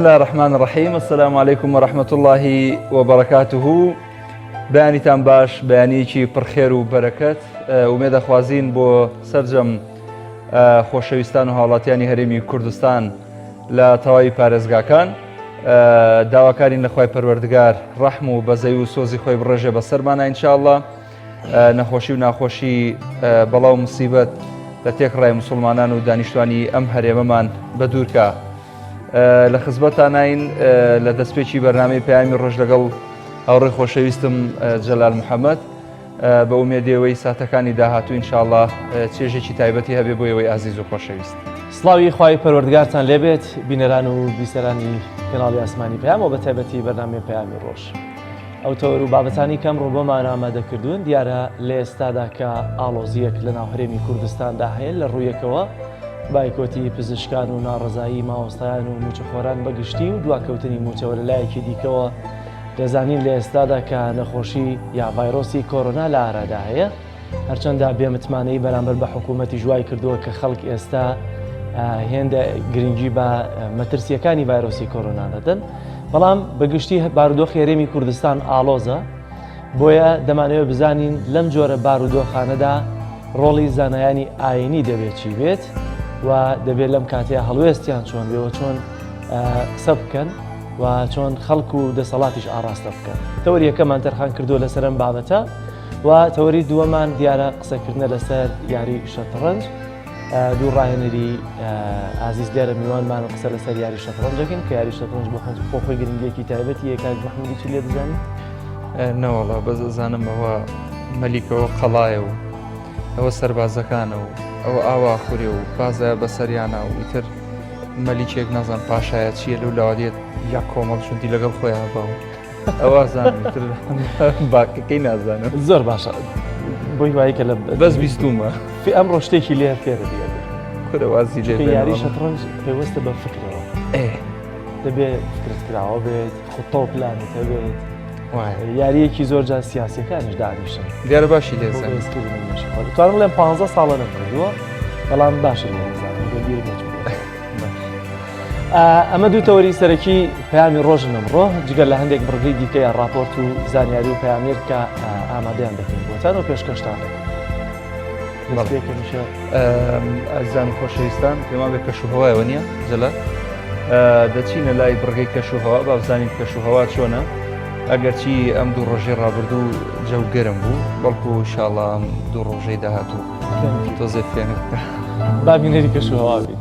الله الرحمن الرحيم. السلام عليكم ورحمة الله وبركاته. بيانيتان باش بيانيكي پرخير و بركت وميدا خوازين بو سرجم خوشويستان و هاولاتياني هرمي كردستان لتواي پارێزگاکان داواکارین لە خوای پەروەردگار ڕەحم و بەزەی و سۆزی خۆی بڕێژێ بەسەرمانە ئینشاءالله. نەخۆشی و ناخۆشی بەڵاو موسیبەت لە تێکڕای موسڵمانان و دانیشتوانی ئەم هەرێمەمان بەدوورکە. لە خزمەتانین لە دەستپێکی بەرنامەی پەیامی ڕۆژ لەگەڵ هاوڕێی خۆشەویستم جەلال محەممەد بە ئومێدیەوەی ساتەکانی داهاتوو ئینشاءالله چێژێکی تایبەتی هەبێ بۆ ئێوەی ئازیز و خۆشەویست. سڵاوی خوای پەروەردگارتان لێبێت بینەران و بیسەرانی کەناڵی ئاسمانی پەیام و بە تایبەتی بەرنامەی پەیامی ڕۆژ. ئەو تەوەر و بابەتانی کەم ڕۆبۆمان ئامادەکردوون دیارە لە ئێستادا کە ئاڵۆزیەک لە ناو هەرێمی کوردستاندا هەیە لە ڕوویەکەوە بایکۆتی پزیشکان و ناڕزایی مامۆستایان و موچەخۆران بەگشتی و دواکەوتنی موچەوە لە لایەکی دیکەوە دەزانین لە ئێستادا کە نەخۆشی یا ڤایرۆسی کۆرۆنا لە ئارادا هەیە هەرچەندە بێمتمانەی بەرامبەر بە حکوومەتی ژوای کردووە کە خەڵک ئێستا هێندە گرنگی بە مەترسیەکانی ڤایرۆسی کۆرۆنا دەدەن، بەڵام بەگشتی بارودۆخی هەرێمی کوردستان ئاڵۆزە، بۆیە دەمانەوێت بزانین لەم جۆرە بارودۆخانەدا ڕۆڵی زانایانی ئاینی دەبێت چی بێت و دەبێت لەم کاتەیە هەڵوێستیان چۆن بێەوە چۆن قسە بکەن و چۆن خەڵک و دەسەڵاتیش ئاراستە بکەن. تەوەری یەکەمان تەرخان کردووە لەسەر ئەم بابەتە و تەوەری دووەمان دیارە قسەکردنە لەسەر یاری شەترەنج. دوو ڕاهێنەری ئازیز لێرە میوانمان قسە لەسەر یاری شەترەنجەکەین کە یاری شەترەنج بۆ خۆی گرنگیەکی تایبەتی کاک محەممەدی چی لێ دەزانین؟ نەوەڵا بەزانم ئەوە مەلیکەوە قەڵایە و ئەوە سەربازەکانە و ئەوە ئاوا خوێ و بازە بەسەریانە و ئیتر مەلیکێک نازان پاشایە چیە لەو لاوادێت یا کۆمەڵ چونتی لەگەڵ خۆیان بە ئەوە زانتر باکەکەی نازانم. زۆر باشە بۆی وایە کە لە بەس بیستومە ئەمڕۆ شتێکی لێ فێرە دیگە کورەوازی لێ یاری شەترەنج پێوەستە بە فکرەوە دەبێت فکرتکراوە بێت خۆتۆ پلانت هەبێت یاریەکی زۆر جا سیاسیەکانیش دانیشن دیارە باشی لێزانم توانم لێم 15 ساڵە نەکردووە بەڵام باشە لێزانم. ئەمە دوو تەوەری سەرەکی پەیامی ڕۆژن ئەمڕۆ جگەر لە هەندێک بڕگەی دیکەیە راپۆرت و زانیاری و پەیامیر کە ئامادەیان دەکەین بۆتان و پێشکەشتان دەکەین. ئازیزان و خۆشەویستان پێمان بێ کەشوهەوایەوە نییە جەلا دەچینە لای بڕگەی کەشوهەوا با بزانین کەشوهەوا چۆنە. ئەگەرچی ئەم دوو ڕۆژەی ڕابردوو جەو گەرم بوو بەڵکو ئینشاڵڵا ئەم دوو ڕۆژەی داهاتوو تۆزێ فێنێ بکە با بینەری کەشوهەوا بین.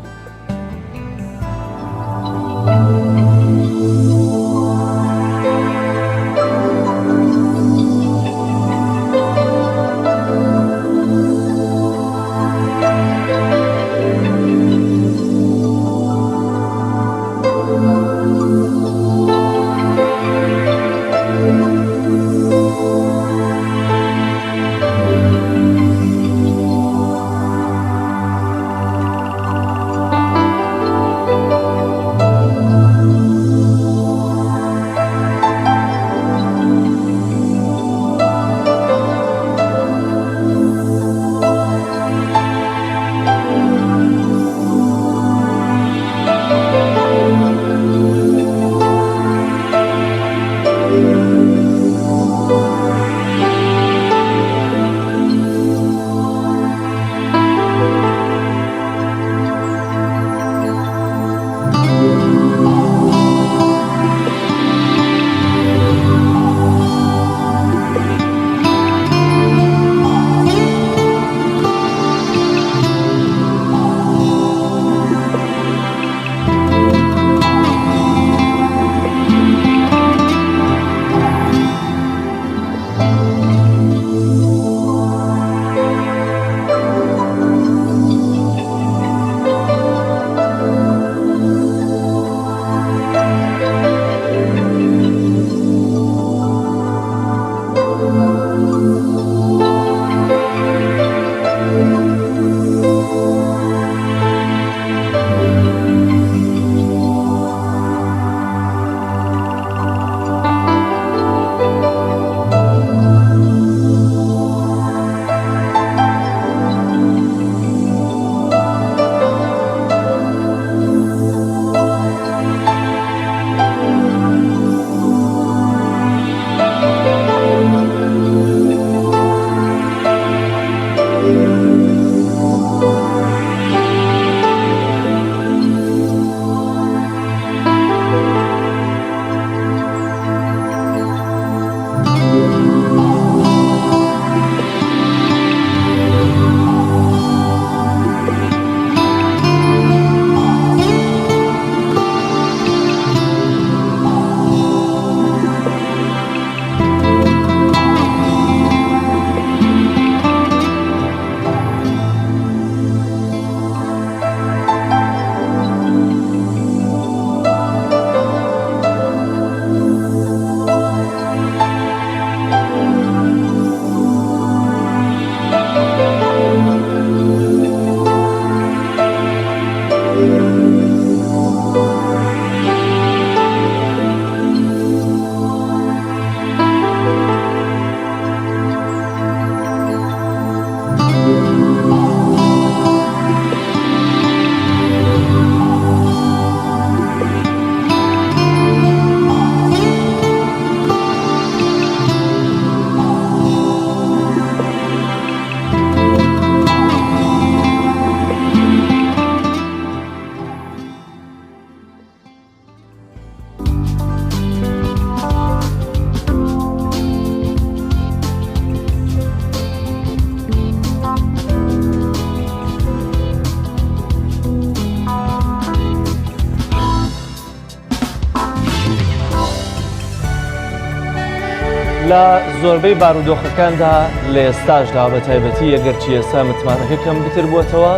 لە زۆربەی بارودۆخەکاندا لە ئێستاشدا بە تایبەتی ئەگەرچی ئێستا متمانەکە کەم بتر بووەتەوە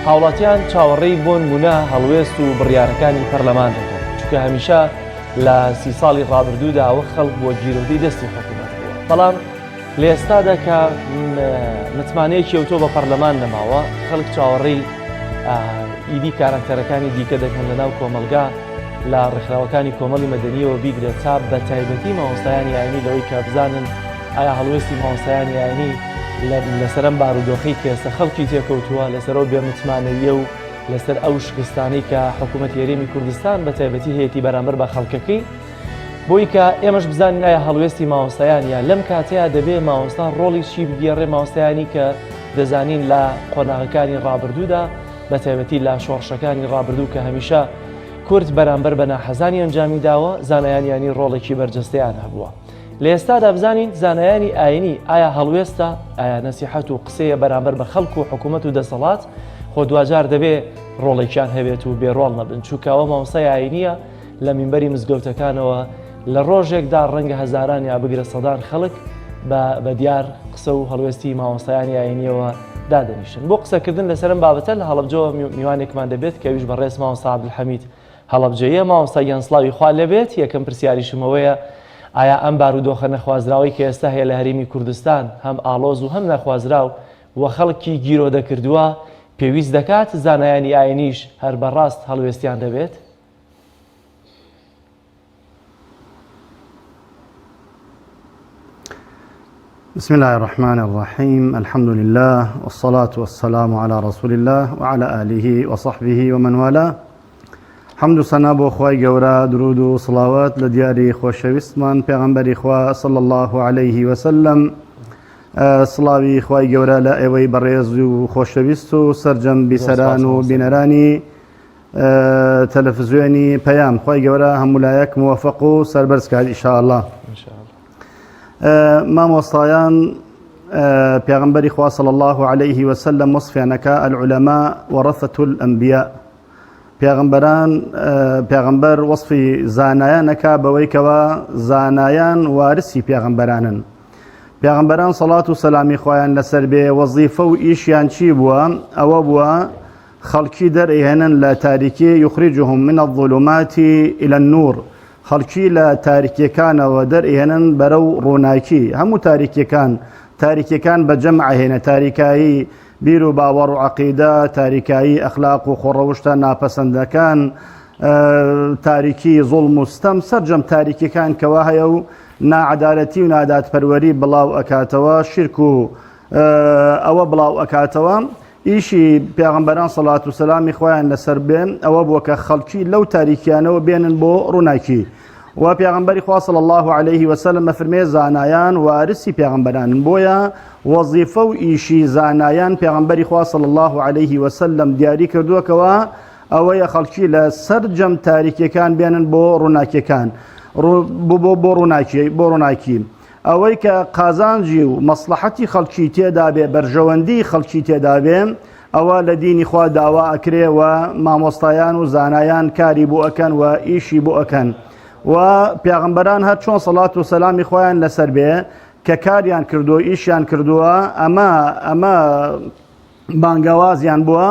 هاوڵاتیان چاوەڕێی بۆ نمونە هەڵوێست و بڕیارەکانی پەرلەمان دەکەن چونکە هەمیشە لە 30 ساڵی ڕابردوودا ئەوە خەڵک بۆ گیرودەی دەستی حکوومەت بووە بەڵام لە ئێستادا کە متمانەیەکی ئەوتۆ بە پەرلەمان نەماوە خەڵک چاوەڕێی ئیدی کارکتەرەکانی دیکە دەکەن لەناو کۆمەلگا لە ڕێکخراوەکانی کۆمەڵی مەدەنیەوە بیگرێت تا بە تایبەتی مامۆستایانی ئاینی لەوەی کە بزانن ئایا هەڵوێستی مامۆستایانی ئاینی لەسەرم بارودۆخی کە ئێستا خەڵکی تێکەوتووە لەسەرەوە بێمتمانەویە و لەسەر ئەو شکستانەی کە حکوومەتی هەرێمی کوردستان بە تایبەتی هەیەی بەرامبەر بە خەڵکەکەی بۆی کە ئێمەش بزانین ئایا هەڵوێستی مامۆستایانە لەم کاتەیە دەبێت مامۆستا ڕۆڵی چی بگێڕێ مامۆستایانی کە دەزانین لە قۆناغەکانی ڕابردوودا بە تایبەتی لە شۆڕشەکانی ڕابردوو کە هەمیشە کورد بەرامبەر بە ناحەزانی ئەنجامی داوە زانایانیانی ڕۆڵێکی بەرجەستەیان هەبووە لە ئێستادا بزانین زانایانی ئاینی ئایا هەڵوێستە ئایا نەسیحەت و قسەیە بەرامبەر بە خەڵک و حکوومەت و دەسەڵات خۆ دوجار دەبێ ڕۆڵێکیان هەبێت و بێڕۆڵ نەبن چونکەوە مامۆستای ئاینیە لە مینبەری مزگەوتەکانەوە لە ڕۆژێکدا ڕەنگە هەزاران یا بگرە سەدان خەڵک بە دیار قسە و هەڵوێستی مامۆستایانی ئاینیەوە دادەنیشن بۆ قسەکردن لەسەرم بابەتە لە هەڵەبجەوە میوانێکمان دەبێت کە ویش بەڕێز مامۆستا عەبدولحەمید هەڵەبجەیە مامۆستا گیانسڵاوی خوا لەبێت یەکەم پرسیاریشمەوەیە ئایا ئەم بارودۆخە نەخوازراوی کە ئێستا هەیە لە هەرێمی کوردستان هەم ئاڵۆز و هەم نەخوازراو وە خەڵکی گیرۆ دەکردووە پێویست دەکات زانایانی ئاینیش هەر بەڕاست هەڵوێستیان دەبێت بسم الله الرحمن الرحيم الحمد لله والصلاة والسلام على رسول الله وعلى آله وصحبه ومن والاه حمد سنا بۆ خوای گەورە درود و سڵاوات لە دیاری خۆشەویستمان پێغەمبەری خوا صلی الله عليه وسلم سڵاوی خوای گەورە لە ئێوەی بەڕێز و خۆشەویست و سەرجەم بیسەران و بینەرانی تەلەڤیزیۆنی پەیام خوای گەورە هەمولایەک موفق و سەربەرز کات ئینشاءالله مامۆستایان پێغەمبەری خوا صلی الله عليه وسلم وصفیانەکە العلماء ورثة الأنبياء پێغەمبەر وەصفی زانایانەکە بەوەی کەوە زانایان وارسی پێغەمبەرانن پێغەمبەران سەڵات و سەلامی خۆیان لەسەر بێ وەزیفە و ئیشیان چی بووە ئەوە بووە خەڵکی دەرئێنن لە تاریکی یخرجهم من الظلمات إلى النور خەڵکی لە تاریکیەکانەوە دەرئێنن بەرەو ڕووناکی هەموو تاریکیەکان بە جەمع هێنە تاریکایی بیر و باوەڕ و عەقیدە تاریکایی ئەخلاق و خۆڕەوشتە ناپەسەندەکان تاریکی زوڵم و ستەم سەرجەم تاریکیەکان کەوا هەیە و ناعەدالەتی و ناداتپەروەری بڵاو ئەکاتەوە شرک و ئەوە بڵاو ئەکاتەوە ئیشی پێغەمبەران سەڵات و سەلامی خۆیان لەسەر بێن ئەوە بووە کە خەڵکی لەو تاریکیانەوە بێنن بۆ ڕووناکی و پێغەمبەری خوا صلی الله عليه وسلم مەفرمێ زانایان وارسی پێغەمبەرانن بۆیە وەزیفە و ئیشی زانایان پێغەمبەری خوا صلی الله عليه وسلم دیاری کردووەکەوە ئەوەیە خەڵکی لە سەرجەم تاریکیەکان بێنن بۆ ڕووناکیەکان بۆ ڕووناکی ئەوەی کە قازانجی و مەسلحەتی خەڵکی تێدا بێ بەرژەوەندی خەڵکی تێدا بێ ئەوە لە دینی خوا داوا ئەکرێ و مامۆستایان و زانایان کاری بۆ ئەکەن و ئیشی بۆ ئەکەن و پێغەمبەران هەر چۆن سەڵات و سەلامی خۆیان لەسەر بێ کە کاریان کردو ئیشیان کردووە ئەمە بانگەوازیان بووە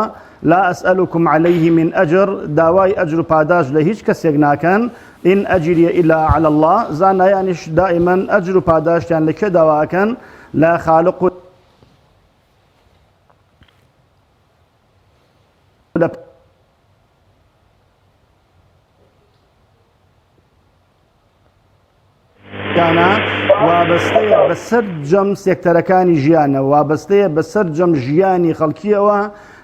لا ئەسئەلوکم عەلەیه من ئەجر داوای ئەجر و پاداش لە هیچ کەسێک ناکەن ئین ئەجریە ئیلا عەلە الله زانایانیش دائیمەن ئەجر و پاداشتیان لەکوێ داواکەن لە خالق و وابەستەیە بە سەرجەم سێکتەرەکانی ژیانە وابەستەیە بە سەرجەم ژیانی خەڵکیەوە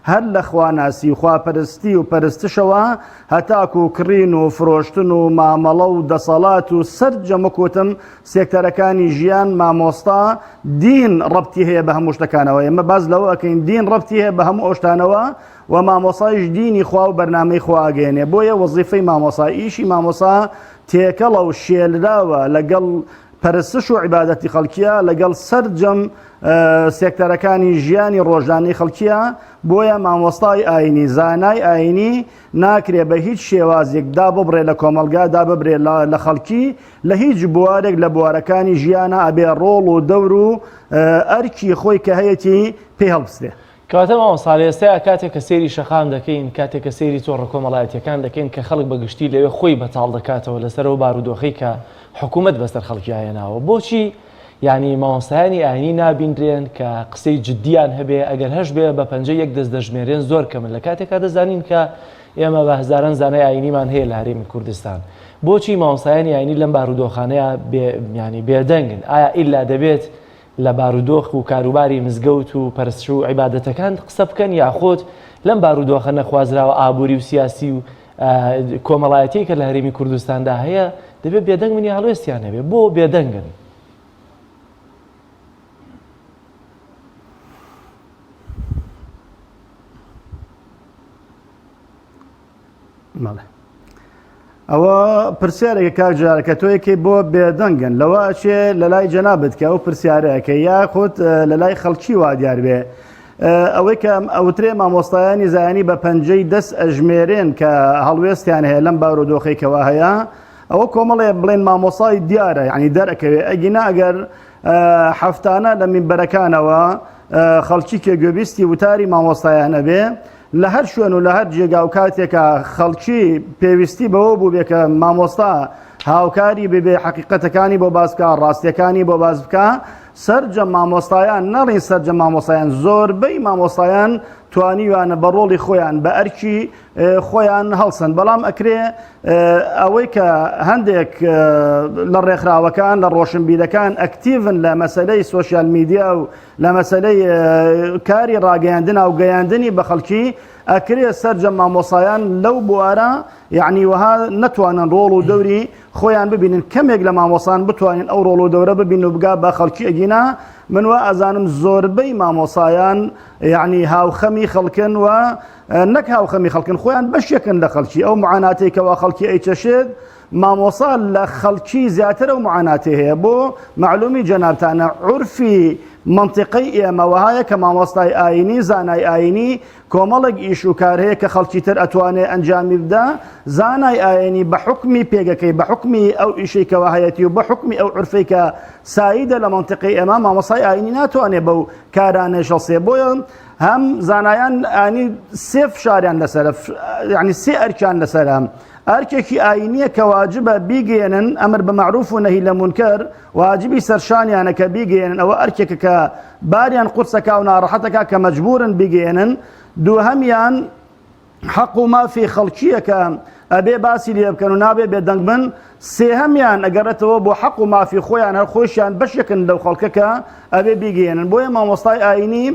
هەر لە خواناسی و خواپەرستی و پەرستشەوە هەتاکو و کڕین و فرۆشتن و مامەڵە و دەسەڵات و سەرجەمە کۆتم سێکتەرەکانی ژیان مامۆستا دین ڕەبتی هەیە بە هەموو شتەکانەوە ئێمە باز لەوە ئەکەین دین ڕەبتی هەیە بە هەموو ئەوشتانەوە و مامۆسایش دینی خوا و بەرنامەی خوا ئاگەێنێ بۆیە وەزیفەی مامۆسا ئیشی مامۆسا تێکەڵە و شێلراوە لەگەڵ پەرستش و عیبادەتی خەڵکیە لەگەڵ سەرجەم سێکتەرەکانی ژیانی ڕۆژانەی خەڵکیە بۆیە مامۆستای ئاینی زانای ئاینی ناکرێ بە هیچ شێوازێکدا ببڕێ لە کۆمەلگادا ببرێ لە خەڵکی لە هیچ بوارێک لە بوارەکانی ژیانە ئەبێ ڕۆڵ و دەور و ئەرکی خۆی کە هەیەی پێ هەڵبستێ. کەواتە مامۆستا ئێستا کاتێک کە سێری شەقام دەکەین کاتێک کە سێری تۆڕە کۆمەڵایەتیەکان دەکەین کە خەڵک بەگشتی لەوێ خۆی بەتاڵ دەکاتەوە لەسەرەوە بارودۆخی کە حکوومەت بەسەر خەڵکی هێناوە بۆچی یعنی مامۆستایانی ئاینی نابیندرێن کە قسەی جددیان هەبێ ئەگەر هەش بێ بە پەنجە یەک دەست دەژمێرێن زۆر کەمن لە کاتێکا دەزانین کە ئێمە بە هەزاران زانای ئاینیمان هەیە لە هەرێمی کوردستان بۆچی مامۆستایانی ئاینی لەم بارودۆخانەیە ینی بێدەنگن ئایا ئیلا دەبێت لە بارودۆخ و کاروباری مزگەوت و پەرستش و عیبادەتەکان قسە بکەن یاخۆت لەم بارودۆخە نەخوازراوە ئابووری و سیاسی و کۆمەڵایەتی کە لە هەرێمی کوردستاندا هەیە دەبێت بێدەنگ منی هەڵوێستیان هەبێ بۆ بێدەنگن. ئەوە پرسیارێکە کاکجارەکە تۆیەکی بۆ بێدەنگن لەوە ئەچێ لە لای جەنابەت کە ئەو پرسیارەکە یاخود لە لای خەڵکی وا دیار بێ ئەوەی کە ئەوترێ مامۆستایانی زایانی بە پەنجەی دەست ئەژمێرێن کە هەڵوێستیان هەیە لەم بارودۆخێکەوە هەیە ئەوە کۆمەڵێ بڵێن مامۆسای دیارە یعنی دەرەکەوێ ئەگینا ئەگەر هەفتانە لە مینبەرەکانەوە خەڵکی کێگوێبیستی وتاری مامۆستایانە بێ لە هەر شوێن و لە هەر جێگا و کاتێکە خەڵکی پێویستی بەوە بوو بێ کە مامۆستا هاوکاری ببێ حقیقەتەکانی بۆ باز بکە ڕاستیەکانی بۆ باز بکە سەرجەم مامۆستایان نەڵین سەرجەم مامۆستایان زۆربەی مامۆستایان توانیوانە بە ڕۆڵی خۆیان بە ئەرکی خۆیان هەڵسن بەڵام ئەکرێ ئەوەی کە هەندێک لە ڕێکخراوەکان لە ڕۆشنبیرەکان ئەکتیڤن لە مەسەلەی سۆشیال میدیا و لە مەسەلەی کاری ڕاگەیاندنا و گەیاندنی بە خەڵکی ئەکرێ سەرجەم مامۆسایان لەو بوارە یعنی وەها نەتوانن ڕۆڵ و دەوری خۆیان ببینن کەمێک لە مامۆسان بتوانین ئەو ڕۆڵ و دەورە ببین و بگا بە خەڵکی ئەگینا من وە ئەزانم زۆربەی مامۆسایان یعنی هاوخەمی خەڵکن و نەک هاوخەمی خەڵکن خۆیان بەشێکن لە خەڵکی ئەو معاناتێکەوە خەڵکی ئەیچەشێت مامۆسا لە خەڵکی زیاتر ئەو معاناتێ هەیە بۆ معلومی جەنابتانە عورفی منطقەی ئێمەوە هەیە کە مامۆستای ئاینی زانای ئاینی کۆمەڵێک ئیش و کار هەیە کە خەڵکی تر ئەتوانێت ئەنجامی بدا زانای ئاینی بە حکمی پێگەکەی بە حکمی ئەو ئیشێکەوە هەیەتی و بە حکمی ئەو عورفەی کە ساییدە لە منطقەی ئێمە مامۆستای ئاینی ناتوانێت بەو کارانە شەڵسێ بۆیە هەم زانایان ئاینی سێ فشاریان لەسەرە یعنی سێ ئەرکیان لەسەرە ئەرکێکی ئاینیە کە واجبە بیگەێنن ئەمر بە معروف و نەهی لە مونکەر واجبی سەرشانیانە کە بیگەێنن ئەوە ئەرکێکە کە باریان قورسەکە و ناڕەحەتەکە کە مەجبورن بیگەێنن دووهەمیان حەق و مافی خەڵکیە کە ئەبێ باسی لێ بکەن و نابێ بێدەنگ بن سێهەمیان ئەگەڕێتەوە بۆ حەق و مافی خۆیان هەر خۆشیان بەشێکن لەو خەڵکەکە ئەبێ بیگەێنن بۆیە مامۆستای ئاینی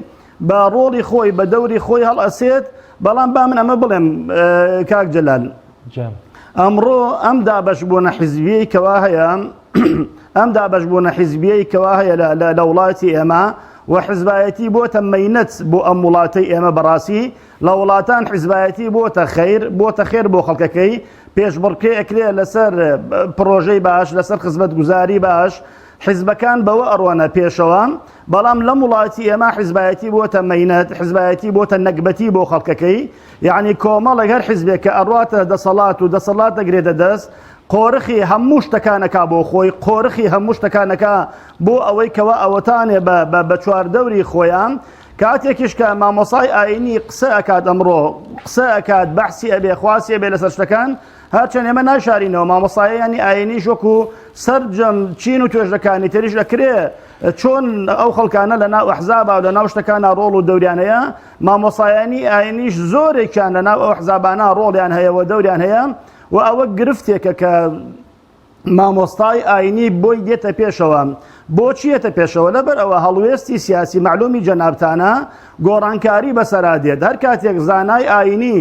بە ڕۆڵی خۆی بە دەوری خۆی هەڵ ئەسێت بەڵام با من ئەمە بڵێم کاک جەلال ئەمڕۆ ئەم دابەشبوونە حیزبیەی کەوا هەیە ئەم دابەشبوونە حیزبیەی کەوا هەیە لە وڵاتی ئێمە و حیزبایەتی بۆتە مەینەت بۆ ئەم وڵاتەی ئێمە بەڕاستی لە وڵاتان حیزبایەتی بۆتە خێر بۆ خەڵکەکەی پێشبڕکێ ئەکرێ لەسەر پرۆژەی باش لەسەر خزمەتگوزاری باش حیزبەکان بەوە ئەڕوانە پێشەوە بەڵام لەم وڵاتی ئێمە حیزبایەتی بۆتە مەینەت حیزبایەتی بۆتە نەکبەتی بۆ خەڵکەکەی یعنی کۆمەڵێک هەر حیزبێک کە ئەڕواتە دەسەڵات و دەسەڵات دەگرێتە دەست قۆرخی هەموو شتەکانەکە بۆ خۆی قۆرخی هەموو شتەکانەکە بۆ ئەوەی کەوە ئەوەتانێ بە چواردەوری خۆیان کاتێکیش کە مامۆسای ئاینی قسە ئەکات ئەمڕۆ قسە ئەکات بەحسی ئەبێ خواسی ئەبێ لەسەر شتەکان هەرچەند ئێمە ناشارینەوە مامۆسایانی ئاینی شۆکو سەرجەم چین و توێژەکانی تریش دەکرێ چۆن ئەو خەڵکانە لە ناو ئەحزابە و لە ناو شتەکانە ڕۆڵ و دەوریانەیە مامۆسایانی ئاینیش زۆرێکیان لە ناو ئەو ئەحزابانە ڕۆڵیان هەیە و دەوریان هەیە و ئەوە گرفتێکە کە مامۆستای ئاینی بۆی دێتە پێشەوە بۆچیەتە پێشەوە لەبەر ئەوە هەڵوێستی سیاسی معلومی جەنابتانە گۆڕانکاری بەسەرادێت هەر کاتێک زانای ئاینی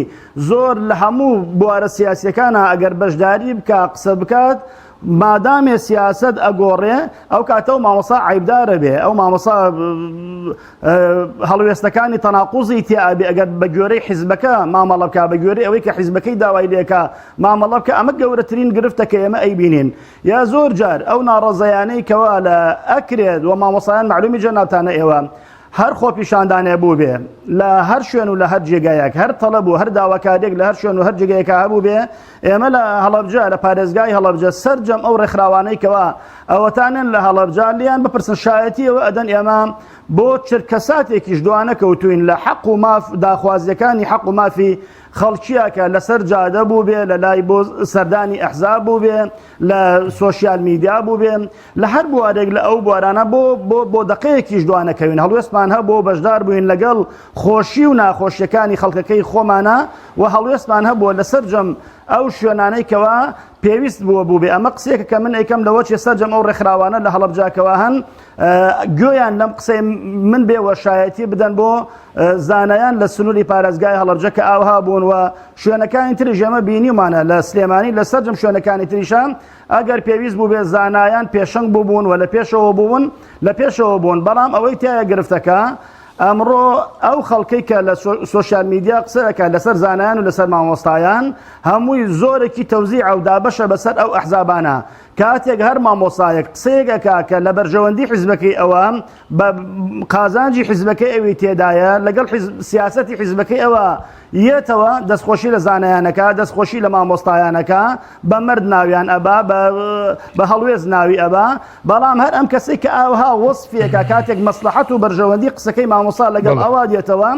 زۆر لە هەموو بوارە سیاسیەکانە ئەگەر بەشداری بکە قسە بکات مادامێ سیاست ئەگۆڕێ ئەو کاتە و مامۆسا عیبدارە بێ ئەو مامۆسا هەڵوێستەکانی تەناقوزی تیابێ ئەگەر بە گوێرەی حیزبەکە مامەڵە بکە بە گوێرەی ئەوەی کە حیزبەکەی داوای لێکە مامەڵە بکە ئەمە گەورەترین گرفتە کە ئێمە ئەیبینین یا زۆر جار ئەو ناڕەزەیانەی کەوا لە ئەکرێت و مامۆسایان معلومی جەنابتانە ئێوە هەر خۆپیشاندانێ بوو بێ لە هەر شوێن و لە هەر جێگایەک هەر تەڵەب و هەر داواکارێک لە هەر شوێن و هەر جێگایەکە هەبوو بێ ئێمە لە هەڵەبجە لە پارێزگای هەڵەبجە سەرجەم ئەو ڕێکخراوانەی ئەوەتانن لە هەڵەبجە لیان بپرسن شایەتیەوە ئەدەن ئێمە بۆ چرکەساتێکیش دوانە کەوتوین لە حەق و ماف داخوازیەکانی حەق و مافی خەڵکیەکە لەسەر جادە بوو بێ لە لای بۆ سەردانی ئەحزاب بوو بێ لە سۆشیال میدیا بوو بێ لە هەر بوارێک لە ئەو بوارانە بۆ دقەیەکیش دوانەکەوین هەڵوێستمان هەبوو بەشدار بووین لەگەڵ خۆشی و ناخۆشیەکانی خەڵکەکەی خۆمانە و هەڵوێستمان هەبووە لەسەر جەم ئەو شوێنانەی کەوا پێویست بوو بێ ئەمە قسێکە کە من ئەیکەم لەوە چێ سەرجەم ئەو ڕێکخراوانە لە هەڵەبجاکەوە هەن گوێیان لەم قسەی من بێوە شایەتی بدەن بۆ زانایان لە سنووری پارێزگای هەڵەبجە کە ئاوها بوون و شوێنەکانی تریش ئەمە بینیمانە لە سلێمانی لە سەرجەم شوێنەکانی تریشان ئەگەر پێویست بوو بێ زانایان پێشەنگ بوون و لە پێشەوە بوون بەڵام ئەوەی تایە گرفتەکە ئەمڕۆ ئەو خەڵکەی کە لە سۆشیال میدیا قسەکە لەسەر زانایان و لەسەر مامۆستایان هەمووی زۆرێکی تەوزیع و دابەشە بەسەر ئەو ئەحزابانە کاتێک هەر مامۆسایەک قسەیەکەکە کە لە بەرژەوەندی حیزبەکەی ئەوە بە قازانجی حیزبەکەی ئەوی تێدایە لەگەڵ سیاسەتی حیزبەکەی ئەوە یەتەوە دەستخۆشی لە زانایانەکە دەستخۆشی لە مامۆستایانەکە بە مرد ناویان ئەبا بە هەڵوێز ناوی ئەبا بەڵام هەر ئەم کەسێک کە ئاوها وەسفیەکە کاتێک مەسلحەت و بەرژەوەندی قسەکەی مامۆستا لەگەڵ ئەوە دێتەوە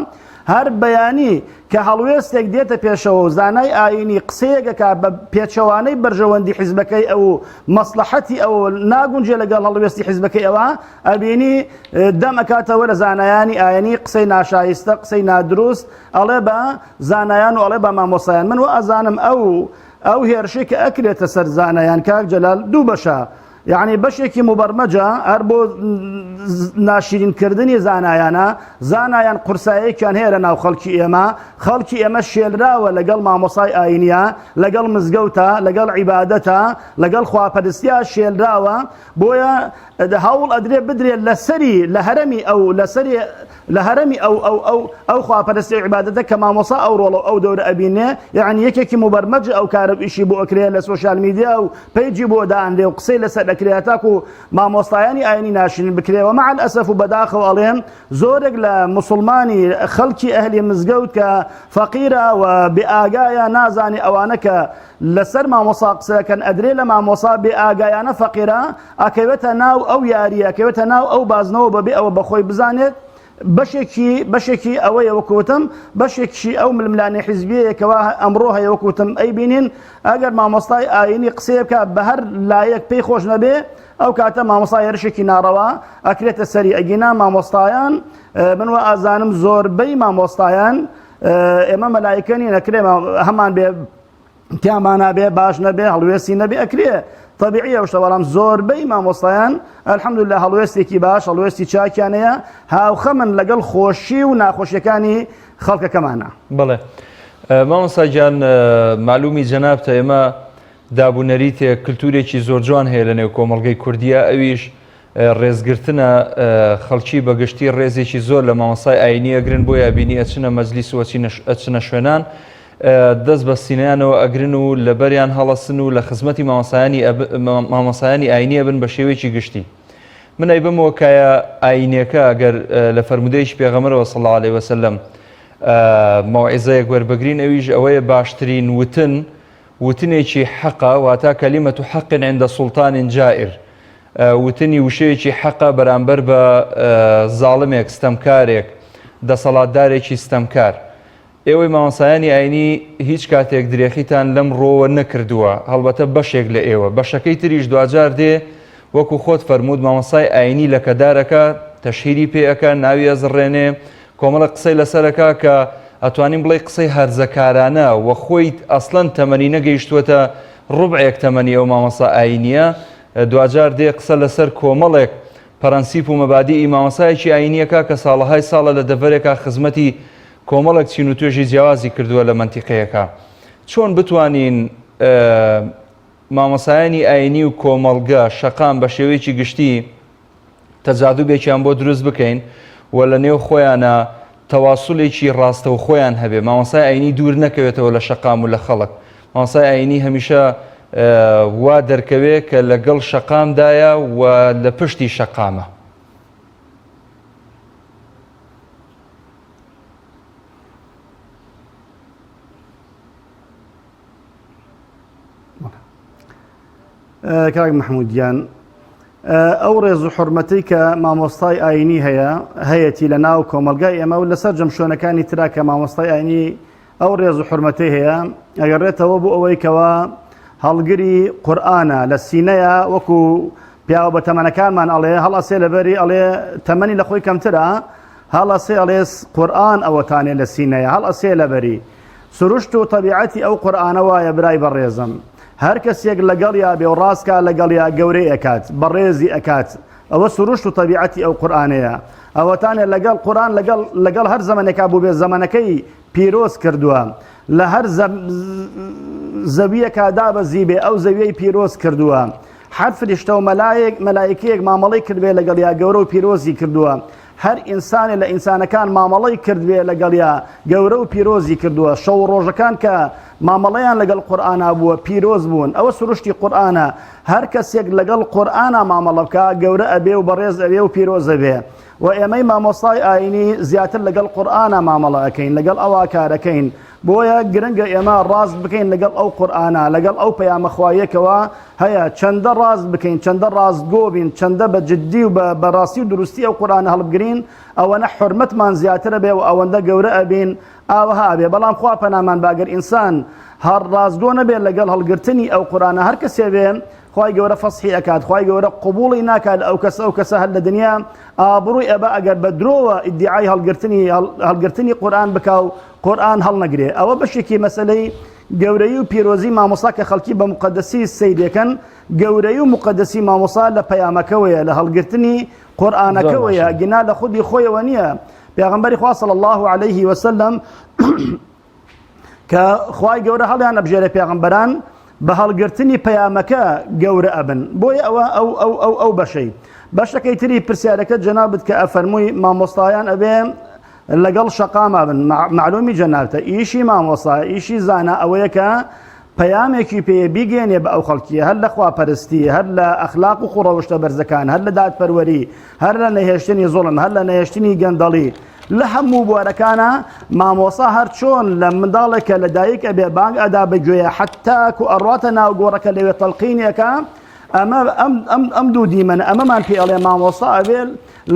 هەر بەیانی کە هەڵوێستێک دێتە پێشەوە و زانای ئاینی قسەیەکە بە پێچەوانەی بەرژەوەندی حیزبەکەی ئەو مەسلحەتی ئەو ناگونجێ لەگەڵ هەڵوێستی حیزبەکەی ئەوە ئەبینی دەم ئەکاتەوە لە زانایانی ئاینی قسەی ناشایستە قسەی نادروست ئەڵێ بە زانایان و ئەڵێ بە مامۆسایان من وە ئەزانم ئەو هێرشەی کە ئەکرێتە سەر زانایان کاک جەلال دوو بەشە یعنی بەشێکی مبەرمەجە هەر بۆ ناشرینکردنی زانایان قورساییەکیان هەیە لە ناو خەڵکی ئێمە شێلراوە لەگەڵ مامۆسای ئاینیە لەگەڵ مزگەوتە لەگەڵ عیبادەتە لەگەڵ خواپەرستیە شێلراوە بۆیە هەوڵ ئەدرێ بدرێت لەسەری لە هەرەمی ئەو خواپەرستی عیبادەتە کە مامۆسا ئەو ڕۆڵە ئەو دەورە ئەبینێ یعنی یەکێکی مبەرمەج ئەو کارە ئیشی بۆ ئەکرێت لە سۆشیال میدیا و پەیجی بۆ دائەندێ و قسەی لەسەر دەکرێت تاکو مامۆستایانی ئاینی ناشرین بکرێەوە مع الأسف و بەداخەوە ئەڵێم زۆرێک لە موسڵمانی خەڵکی ئەهلی مزگەوت کە فەقیرە و بێئاگایە نازانی ئەوانە کە لەسەر مامۆسا قسەکەن ئەدرێ لە مامۆسا بێئاگایانە فەقیرە ئەکەوێتە ناو ئەو یاریە ئەکەوێتە ناو ئەو بازنەوە بەبێ ئەوە بەخۆی بزانێت بەشێکی ئەوەیە وەکوتم بەشێکی ئەو ململانی حیزبیەکەوە ئەمڕۆ هەیە وەکوتم ئەی بینین ئەگەر مامۆستای ئاینی قسەیە بکە بە هەر لایەک پێی خۆش نەبێ ئەو کاتە مامۆستا هێرشێکی ناڕەوا ئەکرێتە سەری ئەگینا مامۆستایان من وە ئازانم زۆربەی مامۆستایان ئێمە مەلایکەنی نەکرێ هەمان بێ تیامان نابێ باش نەبێ هەڵوێستی نەبێ ئەکرێ طبيعية وشتغلام زور بي ما مستيان الحمد لله هلوستي كي باش هلوستي شاكيانيا هاو خمن لقل خوشي وناخوشي كاني خلق كمانا بله ما مساجان معلومي جناب تايما دابو نريت كلتوري چي زور جوان هي لنه كوملغي كرديا اويش رزگرتنا خلچي بگشتي رزي چي زور لما مساي ايني اگرن بويا بيني اتشنا مجلس و اتشنا شوينان دەست بە سینەیانەوە ئەگرن و لەبەریان هەڵەسن و لە خزمەتی مامۆسایانی ئاینیە بن بە شێوەیەکی گشتی من ئەیبمەوە کایە ئاینیەکە ئەگەر لە فەرمودەیەکی پێغەمبەرەوە صلی الله علیه وسلم مەوعیزەیەک وەربگرین ئەویش ئەوەیە باشترین وتنێکی حەقە واتە کەلیمەت حەق عند سوڵتان جائر وتنی وشەیەکی حەقە بەرامبەر بە زاڵمێک ستەمکارێک دەسەڵاتدارێکی ستەمکار ئێوەی مامۆسایانی ئاینی هیچ کاتێک درێخیتان لەم ڕۆوە نەکردووە هەڵبەتە بەشێک لە ئێوە بەشەکەی تریش دوجار دێ وەکو خۆت فەرموود مامۆسای ئاینی لە کەدارەکە تەشهیری پێەکە ناوی ئەزڕێنێ کۆمەڵە قسەی لەسەرەکە کە ئەتوانین بڵێ قسەی هەرزەکارانە وە خۆی ئەسڵەن تەمەنی نەگەیشتووەتە ڕوبعێک تەمەنی ئەو مامۆسا ئاینیە دوجار دێ قسە لەسەر کۆمەڵێک پەرەنسیپ و مەبادیئی مامۆسایەکی ئاینیەکە کە ساڵەهای ساڵە لە دەڤەرێکە خزمەتی کۆمەڵێک چین و توێژی جیاوازی کردووە لە منتیقەیەەکە چۆن بتوانین مامۆسایانی ئاینی و کۆمەڵگە شەقام بە شێوەیەکی گشتی تەجادوبێکیان بۆ دروست بکەین و لە نێو خۆیانە تەواسولێکی ڕاستە و خۆیان هەبێ مامۆسای ئاینی دوور نەکەوێتەوە لە شەقام و لە خەڵک مامۆسای ئاینی هەمیشە وا دەرکەوێت کە لەگەڵ شەقامدایە و لە پشتی شەقامە کاک محمودیان ئەو ڕێز و حرمەتەی کە مامۆستای ئاینی هەیەی لە ناو کۆمەلگای ئێمە و لەسەر جەمشۆنەکانی ترا کە مامۆستای ئاینی ئەو ڕێز و حرمەتەی هەیە ئەگەڕێتەوە بۆ ئەوەی کەوا هەڵگری قورئانە لە سینەیە وەکو پیاوە بە تەمەنەکانمان ئەڵێ هەڵەسێ لەبەری ئەڵێ تەمەنی لە خۆی کەمترە هەڵەسێ ئەڵێ قورئان ئەوەتانێ لە سینەیە هەڵەسێ لەبەری سروشت و تەبیعەتی ئەو قورئانە وایە برای بەڕێزم هەر کەسێک لەگەڵ یا بێ و ڕاستکە لەگەڵ یا گەورەی ئەکات بەڕێزی ئەکات ئەوە سروشت و تەبیعەتی ئەو قورئانەیە ئەوەتانێ لەگەڵ قورئان لەگەڵ هەر زەمانێکا بوو بێ زەمانەکەی پیرۆز کردووە لە هەر زەویەکە دابەزی بێ ئەو زەویەی پیرۆز کردووە هەر فریشتە و مەلایکەیەک مامەڵەی کردوێ لەگەڵ یا گەورە و پیرۆزی کردووە هەر ئینسانێ لە ئینسانەکان مامەڵەی کردوێ لەگەڵ یا گەورە و پیرۆزی کردووە شەو ڕۆژەکان کە مامەڵەیان لەگەڵ قورئانا بووە پیرۆز بوون ئەوە سروشتی قورئانە هەر کەسێک لەگەڵ قورئانا مامەڵە بکە گەورە ئەبێ و بەڕێز ئەبێ و پیرۆز ئەبێ و ئێمەی مامۆستای ئاینی زیاتر لەگەڵ قورئانە مامەڵە ئەەکەین لەگەڵ ئەوە کارەکەین بۆیە گرنگە ئێمە ڕاست بکەین لەگەڵ ئەو قورئانە لەگەڵ ئەو پەیامەخوایەکەوە هەیە چەندە ڕاست بکەین چەندە ڕاستگۆ بین چەندە بە جددی و بە ڕاستی و دروستی ئەو قورئانە هەڵبگرین ئەوەنە حورمەتمان زیاترە بێ و ئەوەندە گەورە ئەبین ئاوەها ئەبێ بەڵام خوا پەنامان باگەر ئینسان هەر ڕاستگۆ نەبێت لەگەڵ هەڵگرتنی ئەو قورئانە هەر کەسێ بێ خوای گەورە فەسحی ئەکات خوای گەورە قبوڵی ناکات ئەو کەسە هەر لە دنیا ئابڕووی ئەبە ئەگەر بە درۆوە ئیدعای هەڵگرتنی قورئان بکاو قورئان هەڵنەگرێ ئەوە بەشێکی مەسەلەی گەورەی و پیرۆزی مامۆستا کە خەڵکی بە مقەدەسی سەیرەکەن گەورەی و مقەدەسی مامۆستا لە پەیامەکەوەیە لە هەڵگرتنی قورئانەکەوەیە گنا لە خودی خۆیەوە نییە پێغەمبەری خوا صلی الله عليه وسلم کە خوای گەورە هەڵیان ئەبژێرە پێغەمبەران بە هەڵگرتنی پەیامەکە گەورە ئەبن بۆیە ئەو بەشەکەی تری پرسیارەکە جەنابەت کە ئەفەرمووی مامۆستایان ئەبێ لەگەڵ شەقاما بن معلومی جەنابەتە ئیشی مامۆستا ئیشی زانە ئەوەیە کە پەیامێکی پێ بیگەێنێ بە ئەو خەڵکیە هەر لە خواپەرستی هەر لە ئەخلاق و خوڕەوشتە بەرزەکان هەر لە دادپەروەری هەر لە نەهێشتنی زوڵم هەر لە نەهێشتنی گەندەڵی لە هەموو بوارەکانە مامۆسا هەر چۆن لە منداڵێکە لە دایک ئەبێ بانگ ئەدا بگوێ حتاک و ئەڕاتە ناو گۆڕەکە لەوێ تەڵقینێکە ئەم دوو دیمەنە ئەمەمان پێ ئەڵێ مامۆستا ئەبێ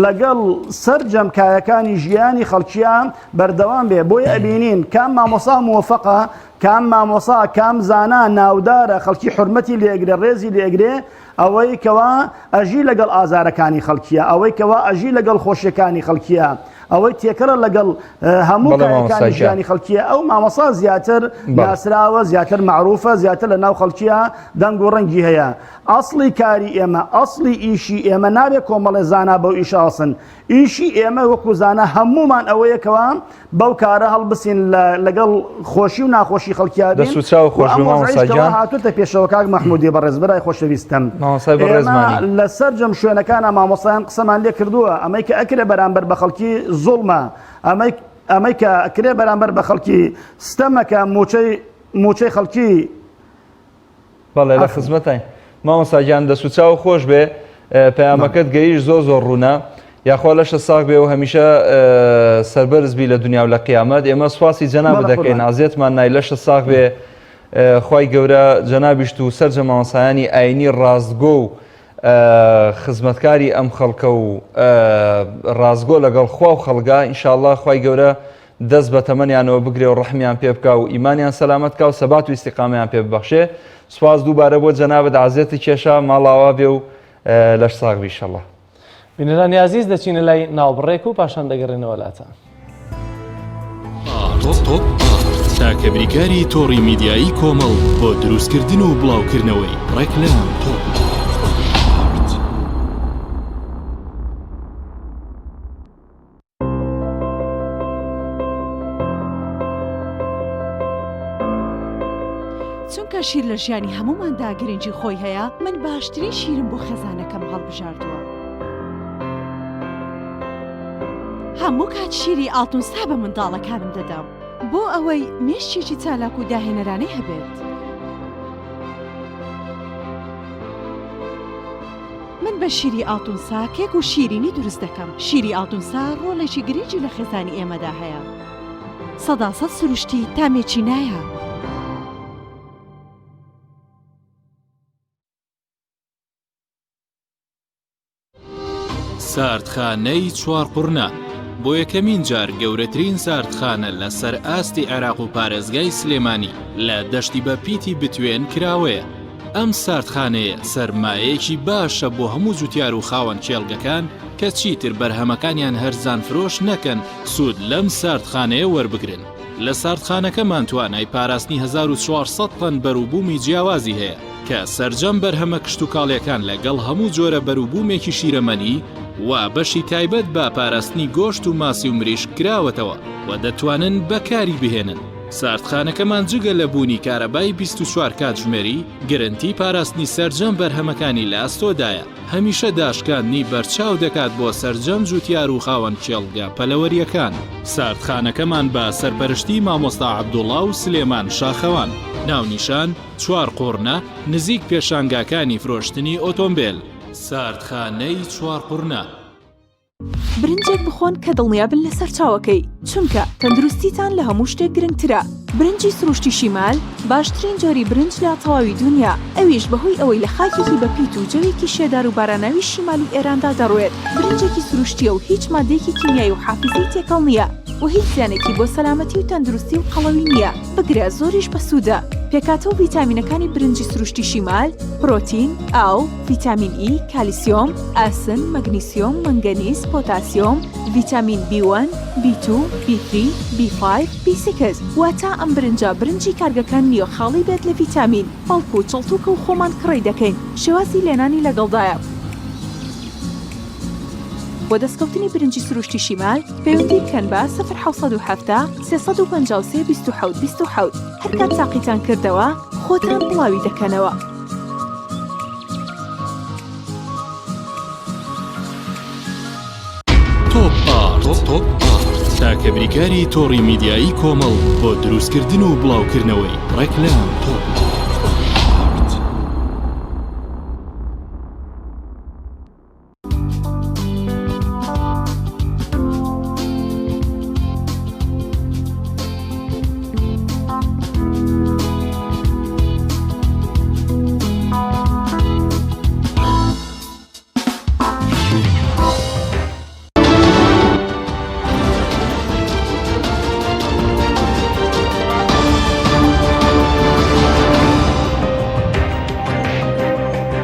لەگەڵ سەرجەمکایەکانی ژیانی خەڵکیان بەردەوام بێ بۆیە ئەبینین کام مامۆسا موفقە کام مامۆسا کام زانا ناودارە خەڵکی حرمەتی لێگرێ ڕێزی لێگرێ ئەوەی کەوا ئەژی لەگەڵ ئازارەکانی خەڵکیە ئەوەی کەوا ئەژی لەگەڵ خۆشیەکانی خەڵکیە ئەوەی تێکەرە لەگەڵ هەموو کارەکانی ژیانی خەڵکیە ئەو مامۆسا زیاتر ناسراوە زیاتر معروفە زیاتر لە ناو خەڵکیە دەنگ و ڕەنگی هەیە ئەسڵی کاری ئێمە ئەسڵی ئیشی ئێمە نابێت کۆمەڵێ زانا بەو ئیشاسن ئیشی ئێمە وەکو زانە هەمومان ئەوەیەکەوە بەو کارە هەڵبسین لەگەڵ خۆشی و ناخۆشی خەڵکیە هاتوتە پێشەوە کاک مەحمودی بەڕێز برای خۆشەویستم لە سەرجەم شوێنەکانە مامۆستایان قسەمان لێ کردووە ئەمەی کە ئەکرێ بەرامبەر بە خەڵکی زوڵمە ئەمەی کە ئەکرێ بەرامبەر بە خەڵکی ستەمەکە موچەی خەڵکی بەڵێ لە خزمەتین مامۆستاجان دەسوچاو خۆش بێ پەیامەکەت گەیش زۆر ڕوونە یاخوا لەشە ساق بێ و هەمیشە سەربەرز بی لە دنیا و لە قیامەت ئێمە سواسی جەنابە دەکەین ئازیێتمان نای لەشە ساق بێ خوای گەورە جەنابیشت و سەرجە مامۆستایانی ئاینی ڕاستگۆ و خزمەتکاری ئەم خەڵکە و ڕاستگۆ لەگەڵ خوا و خەڵگا ئینشاءڵڵا خوای گەورە دەست بە تەمەنیانەوە بگرێ و ڕەحمیان پێ بکا و ئیمانیان سەلامەت کا و سەبات و ئیستیقامیان پێ ببەخشێ سواز دووبارە بۆ جەنابەت عازێتی کێشە ماڵاوا بێ و لەش ساق بی ئینشاءڵڵا بینەرانی عزیز دەچینە لای ناوبڕێک و پاشان دەگەڕێنەوە لاتان چاکە بریکاری تۆڕی میدیایی کۆمەڵ بۆ دروستکردن و بڵاوکردنەوەی ڕێکلام چونکە شیر لە ژیانی هەموماندا گرنگی خۆی هەیە من باشترین شیرم بۆ خێزانەکەم هەڵبژاردووە هەموو کات شیری ئاڵتونسا بە منداڵەکانم دەدام بۆ ئەوەی مێشتێکی چالاک و داهێنەرانەی هەبێت من بە شیری ئاڵتونسا کێک و شیرینی دروست دەکەم شیری ئاڵتونسا ڕۆڵێکی گرنگی لە خێزانی ئێمەدا هەیە 100% سروشتی تامێکی نایە ساردخانەی چوارقورنە بۆ یەکەمین جار گەورەترین ساردخانە لە سەر ئاستی عێراق و پارێزگای سلێمانی لە دەشتی بە پیتی بتوێن کراوەیە. ئەم ساردخانەیە سەرمایەیەکی باشە بۆ هەموو جوتیار و خاوەن کێڵگەکان کە چیتر بەرهەمەکانیان هەرزان فرۆش نەکەن سوود لەم ساردخانەیە وەربگرن. لە ساردخانەکەمان توانای پاراستنی 1400 تن بەرووبوومی جیاوازی هەیە کە سەرجەم بەرهەمە کشت و کاڵیەکان لەگەڵ هەموو جۆرە بەرووبوومێکی شیرەمەنی و بەشی تایبەت بە پاراستنی گۆشت و ماسی و مریشک کراوەتەوە و دەتوانن بەکاری بهێنن. ساردخانەکەمان جگە لە بوونی کارەبای 24 کاتژمێری گرنتی پاراستنی سەرجەم بەرهەمەکانی لە ئاستۆدایە. هەمیشە داشکاندنی بەرچاو دەکات بۆ سەرجەم جوتیار و خاوەن کێڵگە پەلەوەریەکان. ساردخانەکەمان بە سەرپەرشتی مامۆستا عەبدوڵڵا و سلێمان شاخەوان. ناونیشان چوارقورنە نزیک پێشانگاکانی فرۆشتنی ئۆتۆمبیل. ساردخانەی چوارقورنە. برنجێک بخۆن کە دڵنیابن لەسەر چاوەکەی چونکە تەندروستیتان لە هەموو شتێک گرنگترە. برنجی سروشتی شیمال باشترین جۆری برنج لە تەواوی دنیا، ئەویش بەهۆی ئەوەی لە خاکێکی بەپیت و جەوێکی شێدار و باراناوی شیمالی ئێراندا دەڕوێت. برنجێکی سروشتیە و هیچ مادەیەکی کیمیایی و حافزەی تێکەڵ نییە و هیچ زیانێکی بۆ سەلامەتی و تەندروستی و قەڵەوی نییە. بگرە زۆریش بەسوودە. پێکاتەوە ڤیتامینەکانی برنجی سروشتی شیمال پرۆتین، ئاو، ڤیتامین ئی، کالیسیۆم، ئاسن، مەگنیسیۆم، مەنگەنیز، پۆتاسیۆم، ڤیتامین B1، B2، B3، B5، B6 واتە ئەم برنجی کارگەکان نییە خاڵی بێت لە ڤیتامین، بەڵکو و چڵتوکە و خۆمان کڕی دەکەین. شێوازی لێنانی لەگەڵدایە. بۆ دەستکەوتنی برنجی سروشتی شیمال پەیوەندی بکەن بە 0حوسەد و 353 27 27 هەر کات تاقیتان کردەوە خۆتان بڵاوی دەکەنەوە. تۆپ تاکە بریکاری تۆڕی میدیایی کۆمەڵ بۆ دروستکردن و بڵاوکردنەوەی ڕێکلام تۆپ.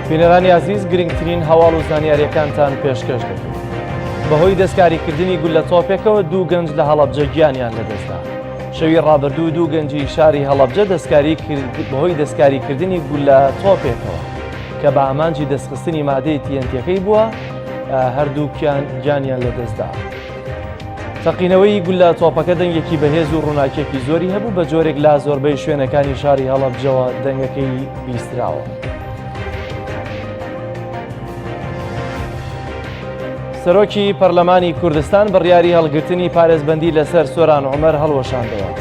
بینەرانی عزیز گرنگترین هەواڵ و زانیاریەکانتان پێشکەش دەکەین. بەهۆی دەستکاریکردنی گول لە تۆپێکەوە دوو گەنج لە هەڵەبجە گیانیان لەدەستدا. شەوی ڕابردوو دوو گەنجی شاری هەڵەبجە بەهۆی دەستکاریکردنی گول لە تۆپێکەوە کە بە ئامانجی دەستخستنی مادەی TNT-ەکەی بووە هەردووکیان گیانیان لەدەستدا. تەقینەوەی گول لە تۆپەکە دەنگێکی بەهێز و ڕووناکێکی زۆری هەبوو بە جۆرێک لا زۆربەی شوێنەکانی شاری هەڵەبجەوە دەنگەکەی بیستراوە. سەرۆکی پەرلەمانی کوردستان بڕیاری هەڵگرتنی پارێزبەندی لەسەر سۆران عومەر هەڵوەشاندەوە.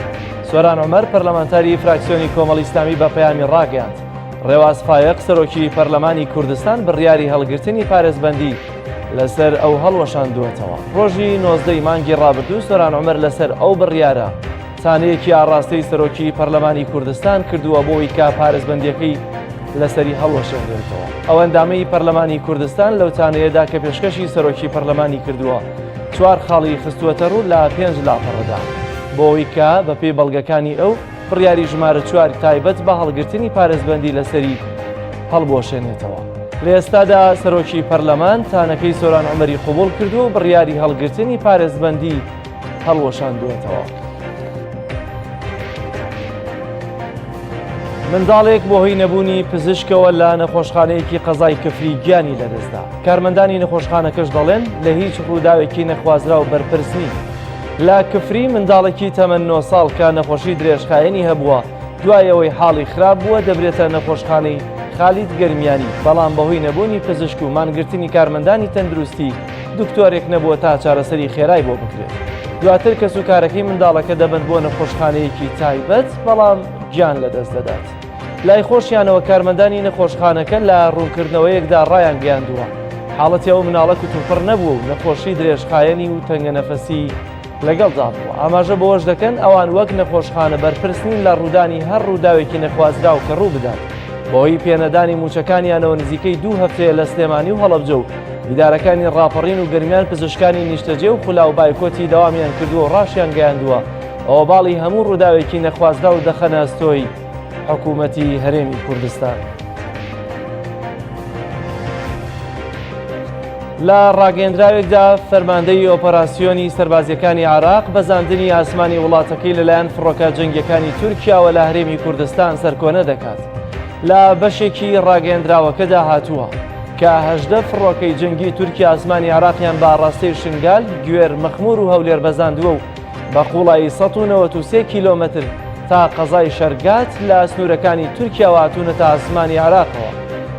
سۆران عومەر پەرلەمانتاری فراکسیۆنی کۆمەڵی ئیسلامی بە پەیامی ڕاگەیاند. ڕێواز فایق سەرۆکی پەرلەمانی کوردستان بڕیاری هەڵگرتنی پارێزبەندی لەسەر ئەو هەڵوەشاندووەتەوە. ڕۆژی 19 مانگی ڕابردوو سۆران عومەر لەسەر ئەو بڕیارە چانەیەکی ئاڕاستەی سەرۆکی پەرلەمانی کوردستان کردووە بۆی کە پارێزبەندیەکەی لەسەری هەڵوەشێنرێتەوە. ئەو ئەندامەی پەرلەمانی کوردستان لەو چانەیەدا کە پێشکەشی سەرۆکی پەرلەمانی کردووە 4 خاڵی خستووەتە ڕوو لە 5 لاپەڕەدا بۆەوەی کە بەپێی بەڵگەکانی ئەو بڕیاری ژمارە 4 تایبەت بە هەڵگرتنی پارێزبەندی لەسەری هەڵبۆشێنێتەوە. لە ئێستادا سەرۆکی پەرلەمان تانەکەی سۆران عومەری قبوڵ کردو و بڕیاری هەڵگرتنی پارێزبەندی هەڵوەشاندووەتەوە. منداڵێک بۆ هۆی نەبوونی پزیشکەوە لە نەخۆشخانەیەکی قەزای کفری گیانی لەدەستدا. کارمەندانی نەخۆشخانەکەش دەڵێن لە هیچ ڕووداوێکی نەخوازرا و بەرپرس نین. لە کفری منداڵێکی تەمەن 9 ساڵ کە نەخۆشی درێژخایەنی هەبووە دوایەوەی حاڵی خراپ بووە دەبرێتە نەخۆشخانەی خالید گەرمیانی، بەڵام بەهۆی نەبوونی پزیشک و مانگرتنی کارمەندانی تەندروستی دکتۆرێک نەبووە تا چارەسەری خێرای بۆ بکرێت. دواتر کەس و کارەکەی منداڵەکە دەبند بۆ نەخۆشخانەیەکی تایبەت بەڵام گیان لەدەست دەدات. لای خۆشیانەوە کارمەندانی نەخۆشخانەکە لە ڕوونکردنەوەیەکدا ڕایان گەیاندووە. حاڵەتی ئەو مناڵە کوتوپڕ نەبووە و نەخۆشی درێژخایەنی و تەنگە نەفەسی لەگەڵدا بووە. ئاماژە بۆ ئەوەش دەکەن ئەوان وەک نەخۆشخانە بەرپرس نین لە ڕوودانی هەر ڕووداوێکی نەخوازرا و کە ڕوو بدات بۆی پێنەدانی موچەکانیانەوە نزیکەی 2 هەفتەیە لە سلێمانی و هەڵەبجە و ئیدارەکانی ڕاپەڕین و گەرمیان پزیشکانی نیشتەجێ و خولاو بایکۆتی دەوامیان کردووە و ڕاشیان گەیاندووە ئەوە باڵی هەموو ڕووداوێکی نەخوازدا و دەخەناستۆی حکوومەتی هەرێمی کوردستان. لە ڕاگەیەندراوێکدا فەرماندەی ئۆپەراسیۆنی سەربازیەکانی عێراق بەزاندنی ئاسمانی وڵاتەکەی لەلایەن فڕۆکە جەنگیەکانی تورکیاوە لە هەرێمی کوردستان سەرکۆنە دەکات. لە بەشێکی ڕاگەیەندراوەکەدا هاتووە کە 18 فڕۆکەی جەنگی تورکیا ئاسمانی عێراقیان بە ڕاستەی شنگال، گوێر، مەخمور و هەولێر بەزاندووە و بە قوڵایی 193 کیلۆمەتر تا قەزای شەرگات لە سنوورەکانی تورکیا هاتوونەتە ئاسمانی عێراقەوە.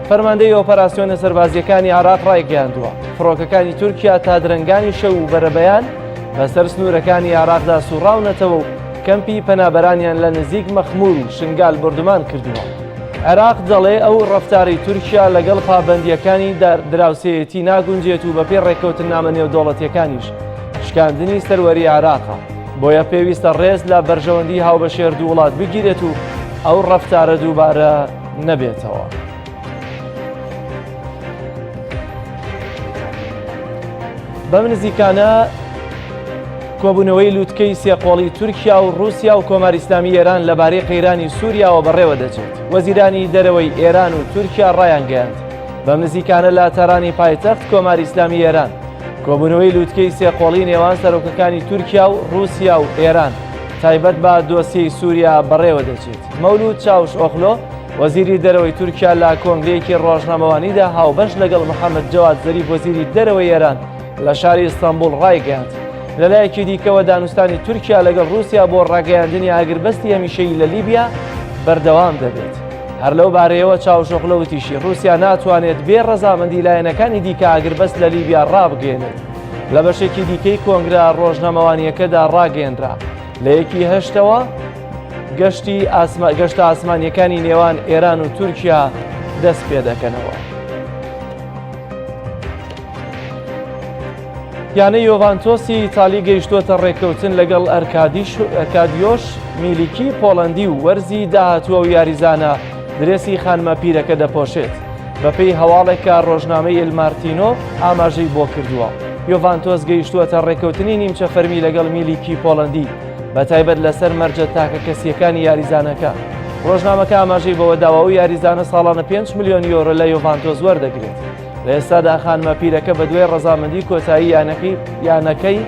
فەرماندەی ئۆپەراسیۆنە سەربازیەکانی عێراق ڕایگەیاندووە فڕۆکەکانی تورکیا تا درەنگانی شەو و بەرەبەیان بەسەر سنوورەکانی عێراقدا سوڕاونەتەوە و کەمپی پەنابەرانیان لە نزیک مەخمور و شنگال بردومان کردووە. عێراق دەڵێ ئەو ڕەفتاری تورکیا لەگەڵ پابەندیەکانی دراوسێتی ناگونجێت و بەپێ ڕێککەوتن نامە نێودەوڵەتیەکانیش شکاندنی سەروەری عێراقە، بۆیە پێویستە ڕێز لە بەرژەوەندی هاوبەشێر دوو وڵات بگیرێت و ئەو ڕەفتارە دووبارە نەبێتەوە. بەم نزیکانە کۆبوونەوەی لووتکەی سێقۆڵی تورکیا و رووسیا و کۆماری ئیسلامی ئێران لەبارەی قەیرانی سووریاوە بەڕێوە دەچێت. وەزیرانی دەرەوەی ئێران و تورکیا ڕایان گەیاند بەم نزیکانە لە تارانی پایتەخت کۆماری ئیسلامی ئێران کۆبوونەوەی لووتکەی سێقۆڵی نێوان سەرۆکەکانی تورکیا و رووسیا و ئێران تایبەت بە دۆسیەی سووریا بەڕێوە دەچێت. مەولود چاوش ئۆخلۆ وەزیری دەرەوەی تورکیا لە کۆنگرەیەکی ڕۆژنامەوانیدا هاوبەش لەگەڵ محەممەد جەواد زەریف وەزیری دەرەوەی ئێران لە شاری ئیستانبول ڕایگەیاند. لەلایەکی دیکەوە دانوستانی تورکیا لەگەڵ رووسیا بۆ ڕاگەیاندنی ئاگربەستی هەمیشەیی لە لیبیا بەردەوام دەبێت. هەر لەو بارەیەوە چاوشۆخلەوتیشی رووسیا ناتوانێت بێ ڕەزامەندی لایەنەکانی دیکە ئاگربەست لە لیبیا ڕابگەێنێت. لە بەشێکی دیکەی کۆنگرە ڕۆژنامەوانیەکەدا ڕاگەیەندرا لە یەکی هەشتەوە گەشتە ئاسمانیەکانی نێوان ئێران و تورکیا دەست پێ دەکەنەوە. یانە یۆڤانتۆسی ئیتالی گەیشتووەتە ڕێککەوتن لەگەڵ ئەرکادیۆش میلیکی پۆڵەندی و وەرزی داهاتووە و یاریزانە درێسی خانمە پیرەکە دەپۆشێت. بەپێی هەواڵێکە ڕۆژنامەی ئێلمارتینۆ ئاماژەی بۆ کردووە. یۆڤانتۆس گەیشتووەتە ڕێککەوتنی نیمچە فەرمی لەگەڵ میلیکی پۆڵەندی بەتایبەت لەسەر مەرجە تاکە کەسیەکانی یاریزانەکە. ڕۆژنامەکە ئاماژەی بەوە داوە و یاریزانە ساڵانە 5 ملیۆن یۆرۆ لە یۆڤانتۆس وەردەگرێت. لە ئێستادا خانمە پیرەکە بە دوای ڕەزامەندی کۆتایی یانەکەی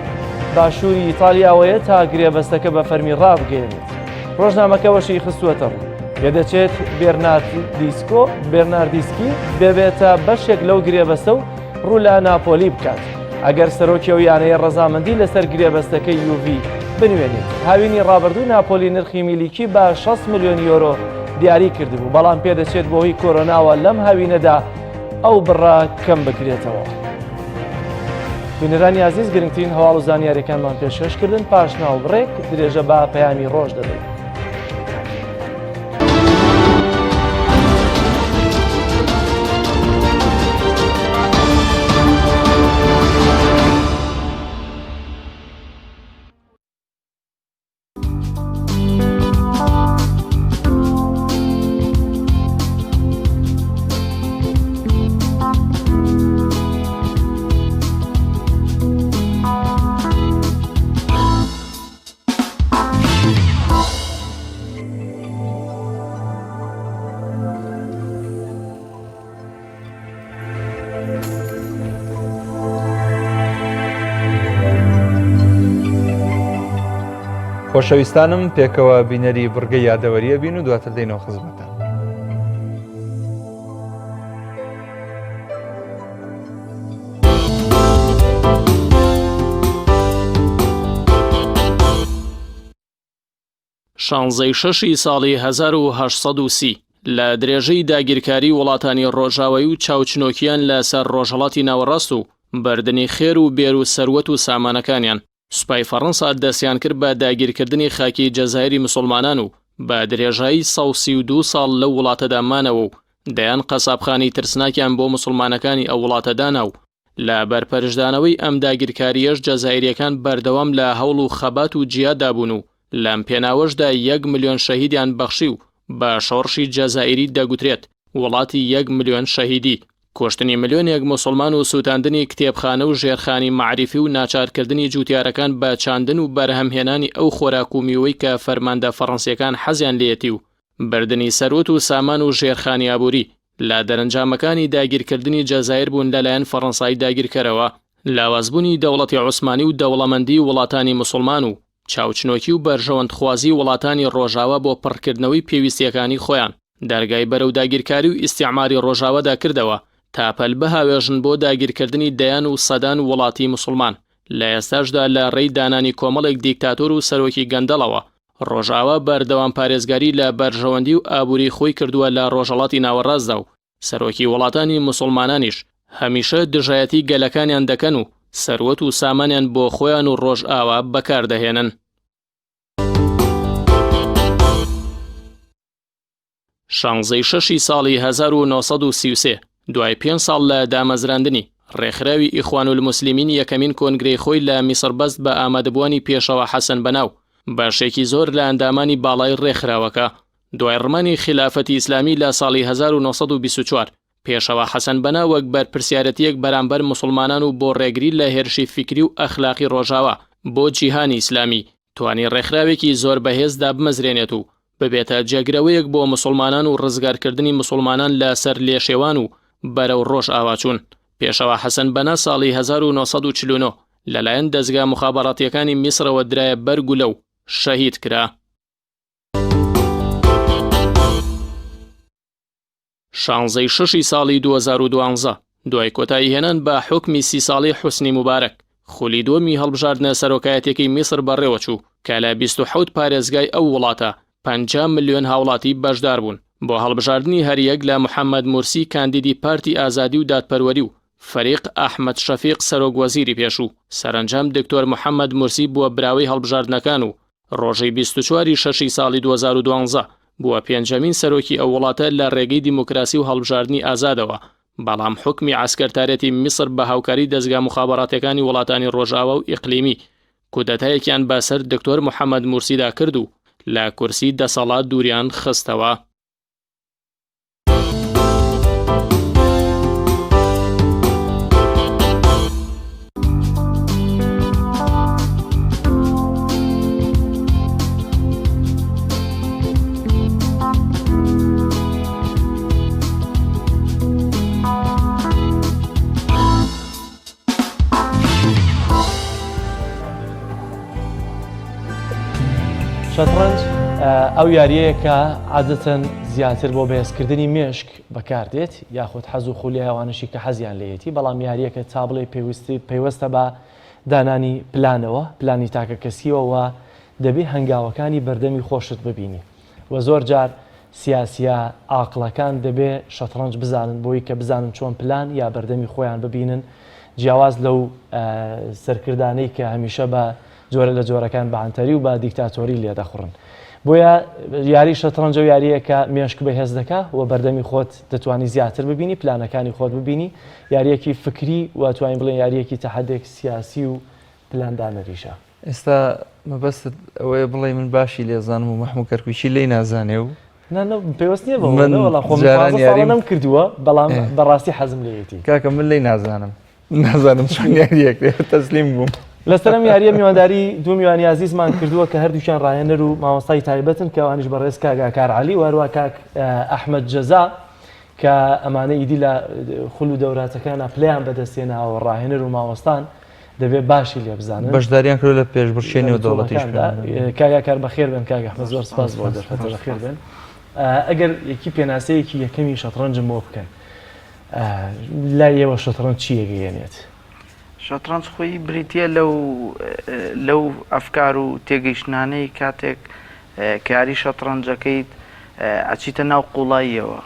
باشووری ئیتالیاوەیە تا گرێبەستەکە بە فەرمی ڕابگەێنێت. ڕۆژنامەکە وەشی خستووەتە ڕوو پێدەچێت بێرناردیسکی ببێتە بەشێک لەو گرێبەستە و ڕوو لە ناپۆلی بکات ئەگەر سەرۆکی و یانەیە ڕەزامەندی لەسەر گرێبەستەکەی یوڤی بنوێنێت. هاوینی ڕابردوو ناپۆلی نرخی میلیکی بە 6 ملیۆن یۆرۆ دیاری کردبوو، بەڵام پێدەچێت بۆهی کۆرۆناوە لەم هاوینەدا ئەو بڕا کەم بکرێتەوە. بینەرانی عزیز گرنگترین هەواڵ و زانیاریەکانمان پێشکەشکردن پاش ناوبڕێک درێژە بە پەیامی ڕۆژ دەدەین. خۆشەویستانم پێکەوە بینەری بڕگەی یادەوەریە بین و دواتر دێنەوە خزمەتان. شانزەی شەشی ساڵی 1930 لە درێژەی داگیرکاری وڵاتانی ڕۆژاوایی و چاوچنۆکیان لەسەر ڕۆژهەڵاتی ناوەڕاست و بەردنی خێر و بێر و سەروەت و سامانەکانیان سوپای فەڕەنسا دەستیان کرد بە داگیرکردنی خاکی جەزایری مسلمانان و بە درێژایی 132 ساڵ لەو وڵاتەدا مانەوە و دەیان قەسابخانی ترسناکیان بۆ مسلمانەکانی ئەو وڵاتەدانا و لە بەرپەرشدانەوەی ئەم داگیرکاریەش جەزایریەکان بەردەوام لە هەوڵ و خەبات و جیادا بوون و لەم پێناوەشدا 1 ملیۆن شەهیدیان بەخشی و بە شۆڕشی جەزائیری دەگوترێت وڵاتی 1 ملیۆن شەهیدی، کۆشتنی ملیۆنێک موسڵمان و سووتاندنی کتێبخانە و ژێرخانی معریفی و ناچارکردنی جوتیارەکان بە چاندن و بەرهەمهێنانی ئەو خۆراک و میوەی کە فەرماندە فەڕەنسیەکان حەزیان لێتی و بردننی سەرۆت و سامان و ژێرخانی ئابووری لە دەرەنجامەکانی داگیرکردنی جەزایر بوون لەلایەن فەڕەنسای داگیرکەرەوە، لاوازبوونی دەوڵەتی عوسمانی و دەوڵەمەندی وڵاتانی موسڵمان و چاوچنۆکی و بەرژەوەندخوازی وڵاتانی ڕۆژاوە بۆ پڕکردنەوەی پێویستیەکانی خۆیان دەرگای بەرەو داگیرکاری و ئیسیعماری ڕۆژاوەدا کردەوە تا پەل بەهاوێژن بۆ داگیرکردنی دەیان و سەدان وڵاتی موسڵمان. لە ئێستاشدا لە ڕێی دانانی کۆمەڵێک دیکتاتۆر و سەرۆکی گەندەڵەوە ڕۆژاوە بەردەوام پارێزگاری لە بەرژەوەندی و ئابووری خۆی کردووە لە ڕۆژهەڵاتی ناوەڕاستدا و سەرۆکی وڵاتانی موسڵمانانیش هەمیشە دژایەتی گەلەکانیان دەکەن و سەروەت و سامانیان بۆ خۆیان و ڕۆژئاوا بەکاردەهێنن. 16 ساڵی 1933 دوای 5 ساڵ لە دامەزراندنی ڕێکخراوی ئیخوان الموسلیمین یەکەمین کۆنگرەی خۆی لە میسر بەست بە ئامادەبوانی پێشەوە حەسەن بەناو باشێکی زۆر لە ئەندامانی باڵای ڕێکخراوەکە. دوای ڕمانی خلافەتی ئیسلامی لە ساڵی 1924 پێشەوە حەسەن بەنا وەک بەرپرسیارەتیەک بەرامبەر موسڵمانان و بۆ ڕێگری لە هێرشی فیکری و ئەخلاقی ڕۆژاوە بۆ جیهانی ئیسلامی توانی ڕێکخراوێکی زۆر بەهێزدا بمەزرێنێت و ببێتە جێگرەوەیەک بۆ موسڵمانان و ڕزگارکردنی موسڵمانان لە سەر لێشێوان و بەرەو ڕۆژ ئاواچوون. پێشەوە حەسەن بەنا ساڵی 1949 لەلایەن دەستگا مخابەڕاتیەکانی میسرەوە درایە بەرگ و لەو شەهید کرا. 16 ساڵی 2012 دوای کۆتایی هێنان بە حکمی 30 ساڵی حوسنی موبارەک خولی دووەمی هەڵبژاردنە سەرۆکایەتێکی میسر بەڕێوەچوو کە لە 27 پارێزگای ئەو وڵاتە 50 ملیۆن هاوڵاتی بەشدار بوون بۆ هەڵبژاردننی هەریەک لە محەممەد مورسی کاندیدی پارتی ئازادی و دادپەروەری و فەریق ئەحمەد شەفیق سەرۆکوەزیری پێشوو. سەرنجام دکتۆر محەممەد مورسی بووە براوەی هەڵبژاردنەکان و ڕۆژەی 24 شەشی ساڵی 2012 بووە پێنجەمین سەرۆکی ئەو وڵاتە لە ڕێگەی دیموکراسی و هەڵبژاردننی ئازادەوە، بەڵام حکمی عسکەرتارەتی میسر بە هاوکاری دەستگا مخابەڕاتیەکانی وڵاتانی ڕۆژاوە و ئیقلیمی کودەتایەکیان بەسەر دکتۆر محەممەد مورسیدا کرد و لە کورسی دەسەڵات دووریان خستەوە. شەترەنج ئەو یاریەیە کە عادەتەن زیاتر بۆ بەهێزکردنی مێشک بەکاردێت یاخود حەز و خولی هەوانشی کە حەزیان لێتی، بەڵام یاریەکە تا بڵێ پێوەستە بە دانانی پلانەوە پلانی تاکە کەسیەوە دەبێت هەنگاوەکانی بەردەمی خۆشت ببینی و زۆر جار سیاسیە عاقڵەکان دەبێت شەترەنج بزانن بۆی کە بزانن چۆن پلان یا بەردەمی خۆیان ببینن جیاواز لەو سەرکردانەی کە هەمیشە بە جۆرە لە جۆرەکان بەعنتەری و بە دیکتاتۆری لێدەخڕن. بۆیە یاری شەترەنج و یاریە کە مێشک بەهێز دەکا و بەردەمی خۆت دەتوانی زیاتر ببینی پلانەکانی خۆت ببینی، یاریەکی فکری و توانین بڵێن یاریەکی تەحەدێک سیاسی و پلاندانەریشە. ئێستا مەبەستت ئەوەیە بڵێ من باشی لێزانم و مەحموود کەرکووچی لی نازانێ و پێوەست نییە بەڵام خۆم نەم کردووە، بەڵام بەڕاستی حەزم لێتی کاکە من لی نازانم چۆن یاریەک تەسلیم بووم. لەسەرم یاریە میوانداری دوو میوانی عزیزمان کردووە کە هەردووشیان ڕاهێنەر و مامۆستای تایبەتن کە ئەوانیش بەڕێز کاک عەلی و هەروە کاک ئەحمەد جەزا کە ئەمانە ئیدی لە خول و دەوراتەکانە پلیان بەدەستێناوە ڕاهێنەر و مامۆستان دەبێت باشی لێ بزانن بەشداریان کرد لە پێشبڕکێنی و دەوڵەتیش. کاگا کار بەخێر بن کاک ئەحمەد، زۆر سپاس بۆ دەرفەتە بەخێر بن. ئەگەر یەکی پێناسەیەکی یەکەمی شەترەنجم بۆ بکەن لای ئێوە شەترەنج چی یەگەیەنێت؟ شەترەنج خۆی بریتە لەو ئەفکار و تێگەیشتانەی کاتێک کاری شەترەنجەکەیت ئەچیتە ناو قوڵاییەوە،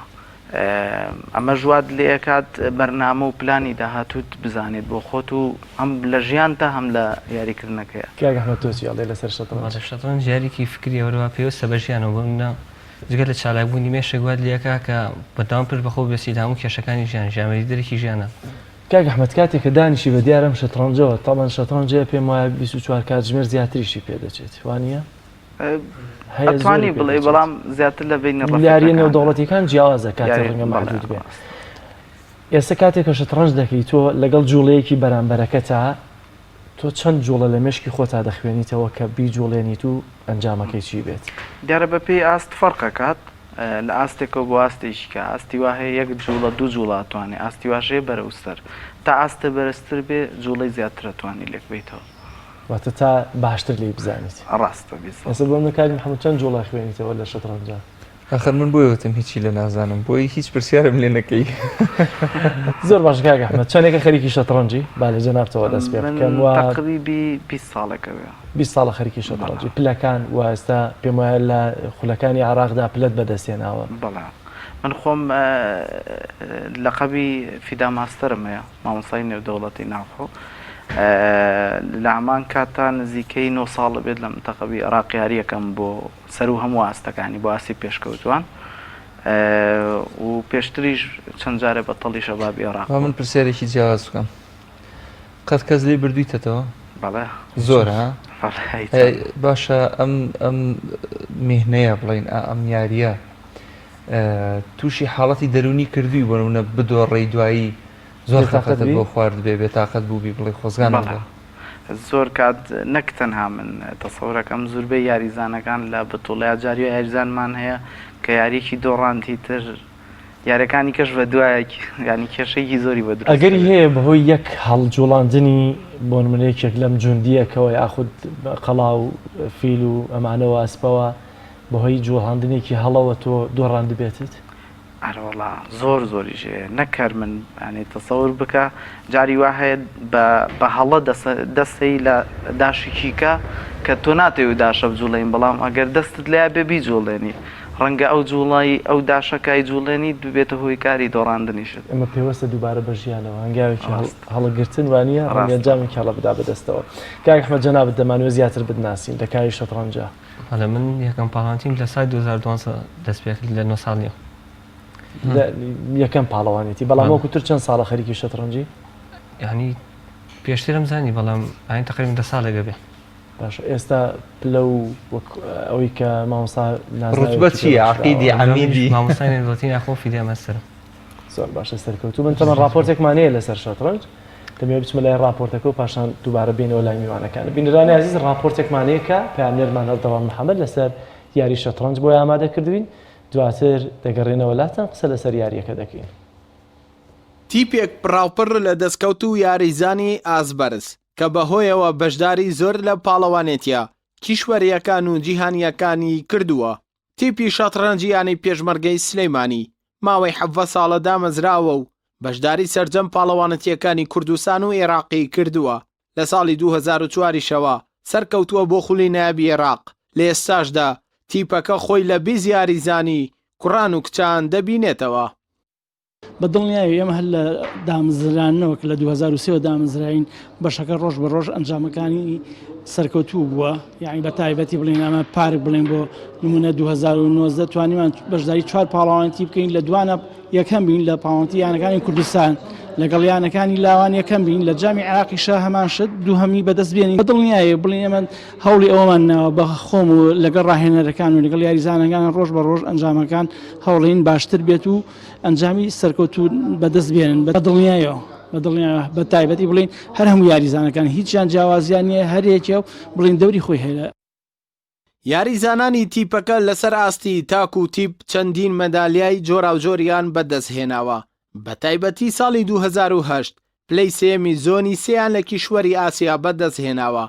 ئەمە ژوات لێکات بەرنامە و پلانی داهاتوت بزانێت بۆ خۆت و هەم لە ژیانتە هەم لە یاریکردنەکەیە. کاک ئەحمەد تۆچی ئەڵێ لەسەر شەترەنج؟ شەترەنج یاریکی فکریەوەەوە پێوەستە بە ژیانەوە بوونە جگە لە چالاکبوونی مێشێک وات لێکا کە بەداوام پێش بەخۆ بێسیت هەموو کێشەکانی ژیان ژامەری دەرەکی ژیانە. کاک ئەحمەد کاتێک کە دانیشی بە دیارم شەترەنجەوە تاڵان شەترەنجەیە پێم وایە 24 کاتژمێر زیاتریشی پێدەچێت، وانە؟ ئەتوانی بڵێ بەڵام زیاتر لە بینی یاریە نێودەوڵەتیەکان جیاوازە کاتێ ڕەنگە محدود بێت. ئێستا کاتێک کە شەترەنج دەکەی تۆ لەگەڵ جوڵەیەکی بەرامبەرەکەتە تۆ چەند جوڵە لە مشکی خۆتا دەخوێنیتەوە کە بیجوڵێنیت و ئەنجامەکەی چی بێت؟ دیارە بە پێی ئاست فەرقەکات لە ئاستێکەوە بۆ ئاستێکی کە ئاستی وا هەیە یەک جوڵە دوو جوڵاتوانێ ئاستی واشەیە بەرەوسەر تا ئاستە بەرزتر بێ جوڵەی زیاتر ئەتوانی لێک بیتەوە واتە تا باشتر لی بزانیت. ڕاستە ئێستا بۆ نکاری محەممەد چەند جوڵە خوێنیتەوە لە شەترەنجە؟ آخر من بۆی وتم هیچی لە نازانم بۆی هیچ پرسیارم لێ نەکەی. زۆر باش کاک ئەحمەد چەندێکە خەریکی شەترەنجی با لە جەنابتەوە دەست پێ بکەم و تقریبی 20 ساڵێکەوە 20 ساڵە خەریکی شەترەنجی پلەکان و ئێستا پێم وایە لە خولەکانی عراقدا پلەت بەدەستێناوە. بەڵێ من خۆم لەقەبی فیدا ماستەرم هەیە مامۆستای نێودەوڵەتی ناوخۆ لە ئەمان کاتا نزیکەی 9 ساڵە بێت لە منتەقەبی عێراق یاریەکەم بۆ سەر و هەموو ئاستەکانی بۆ ئاسی پێشکەوتوان و پێشتریش چەند جارێ بەتەڵی شەبابی عێراق. من پرسیارێکی جیاواز بکەم قەت کەس لێ بردوویتەوە؟ بەڵێ زۆر ها؟ باشە ئەم میهنەیە بڵین ئەم یاریە تووشی حاڵەتی دەرونی کردووی بۆنمونە بدۆڕێی دوایی زۆر تاقەت بۆ خوارد بێ بێتاقەت بووبی بڵێ خۆزگانە زۆر کات نەک تەنها من تەسەورەکەم زۆربەی یاریزانەکان لە بەتوڵەیە جاریە یاریزانمان هەیە کە یاریەکی دۆڕاندی تر یاریەکانی کەش بە دوایەکی ینی کێشەیەکی زۆری بە ئەگەری هەیە بەهۆی یەک هەڵجوڵاندنی بۆ نمونەیەکێک لەم جوندیەکەوە یاخود قەڵا و فیل و ئەمانەوە ئەسپەوە بەهۆی جوڵاندنێکی هەڵەوە تۆ دۆڕاند بێتت؟ ئەرەوەڵا زۆر زۆریش نەکەر من ئەنی تەسەور بکە جاری وا هەیە بە هەڵە دەستەی لە داشێکیکە کە تۆ ناتێ و داشە بجوڵێن بەڵام ئەگەر دەستت لای بێ بیجوڵێنی ڕەنگە ئەو جوڵایی ئەو داشەکای جوڵێنی ببێتە هۆی کاری دۆڕاندنیشت. ئەمە پێوەستە دووبارە بەژیانەوە هەنگاوێکی هەڵەگرتن وانە ڕەنگەنجامێکی هەڵە بدا بەدەستەوە. کاک ئەحمەد جەنابەت دەمانوێت زیاتر بتناسین لە کاری شەترەنجە. هەڵە من یەکەم پاڵانتیم لە سای 2012 دەست پێ کرد لە 9 ساڵیە. یەکەم پاڵەوانێتی بەڵام وەکو تر چەند ساڵە خەریکی شەترەنجی؟ یعنی پێشترم زانی بەڵام ئاین تقریبا 10 ساڵێکە بێ. باش ئێستا پلە و ئەوەی کە مامۆستا ڕوتبە چییە عەقیدی عەمیدی مامۆستای نێودەوڵەتی ناوخۆ فیدیا مەستەرە. زۆر باشە سەرکەوتوو من تەمەن راپۆرتێکمانەیە لەسەر شەترەنج دەمەوێت بچمە لای راپۆرتەکە و پاشان دووبارە بینەوە لای میوانەکان. بینەرانی عەزیز راپۆرتێکمانەیە کە پەیامێرمان هەردەوام محەممەد لەسەر یاری شەترەنج بۆی ئامادە کردوین دواتر دەگەڕێنەوە لاتان قسە لەسەر یاریەکە دەکەین. تیپێک پڕاوپڕ لە دەستکەوت و یاریزانی ئازبەرز کە بەهۆیەوە بەشداری زۆر لە پاڵەوانێتیە کیشوەریەکان و جیهانیەکانی کردووە. تیپی شەترەنجیانی پێشمەرگەی سلەیمانی ماوەی 7 ساڵە دامەزراوە و بەشداری سەرجەم پاڵەوانەتیەکانی کوردستان و عێراقی کردووە. لە ساڵی 2004 سەرکەوتووە بۆ خولی نایابی عێراق. لە ئێستاشدا تیپەکە خۆی لە بیز یاریزانی کوڕان و کچان دەبینێتەوە. بەدڵنیایی ئێمە هەر لە دامزرانەوە کە لە 2023 دامزراین بەشەکە ڕۆژ بە ڕۆژ ئەنجامەکانی سەرکەوتوو بووە یعنی بە تایبەتی بڵێن ئەمە پارک بڵێن بۆ نمونە 2019 توانیمان بەشداری 4 پاڵەوانەتی بکەین لە دوانە یەکەم بین لە پاڵەوانەتی یانەکانی کوردستان لەگەڵ یانەکانی لاوان یەکەم بین لە جامی عێراقیشە هەمان شت دووهەمی بەدەست بێنین. بەدڵنیایە بڵێن ئێمە هەوڵی ئەوەمان ناوە بە خۆم و لەگەڵ ڕاهێنەرەکان و لەگەڵ یاریزانەکان ڕۆژ بە ڕۆژ ئەنجامەکان هەوڵین باشتر بێت و ئەنجامی سەرکەوتوو بەدەست بێنن. بەدڵنیایەوە بە تایبەتی بڵین هەر هەموو یاریزانەکان هیچیان جیاوازیان نیە هەرێکە و بڵین دەوری خۆی هەیە. یاریزانانی تیپەکە لەسەر ئاستی تاک و تیپ چەندین مەدالیای جۆراوجۆریان بەدەستهێناوە. بە تایبەتی ساڵی 2008 پلەی سێمی زۆنی سێیان لە کیشوەری ئاسیا بەدەستهێناوە.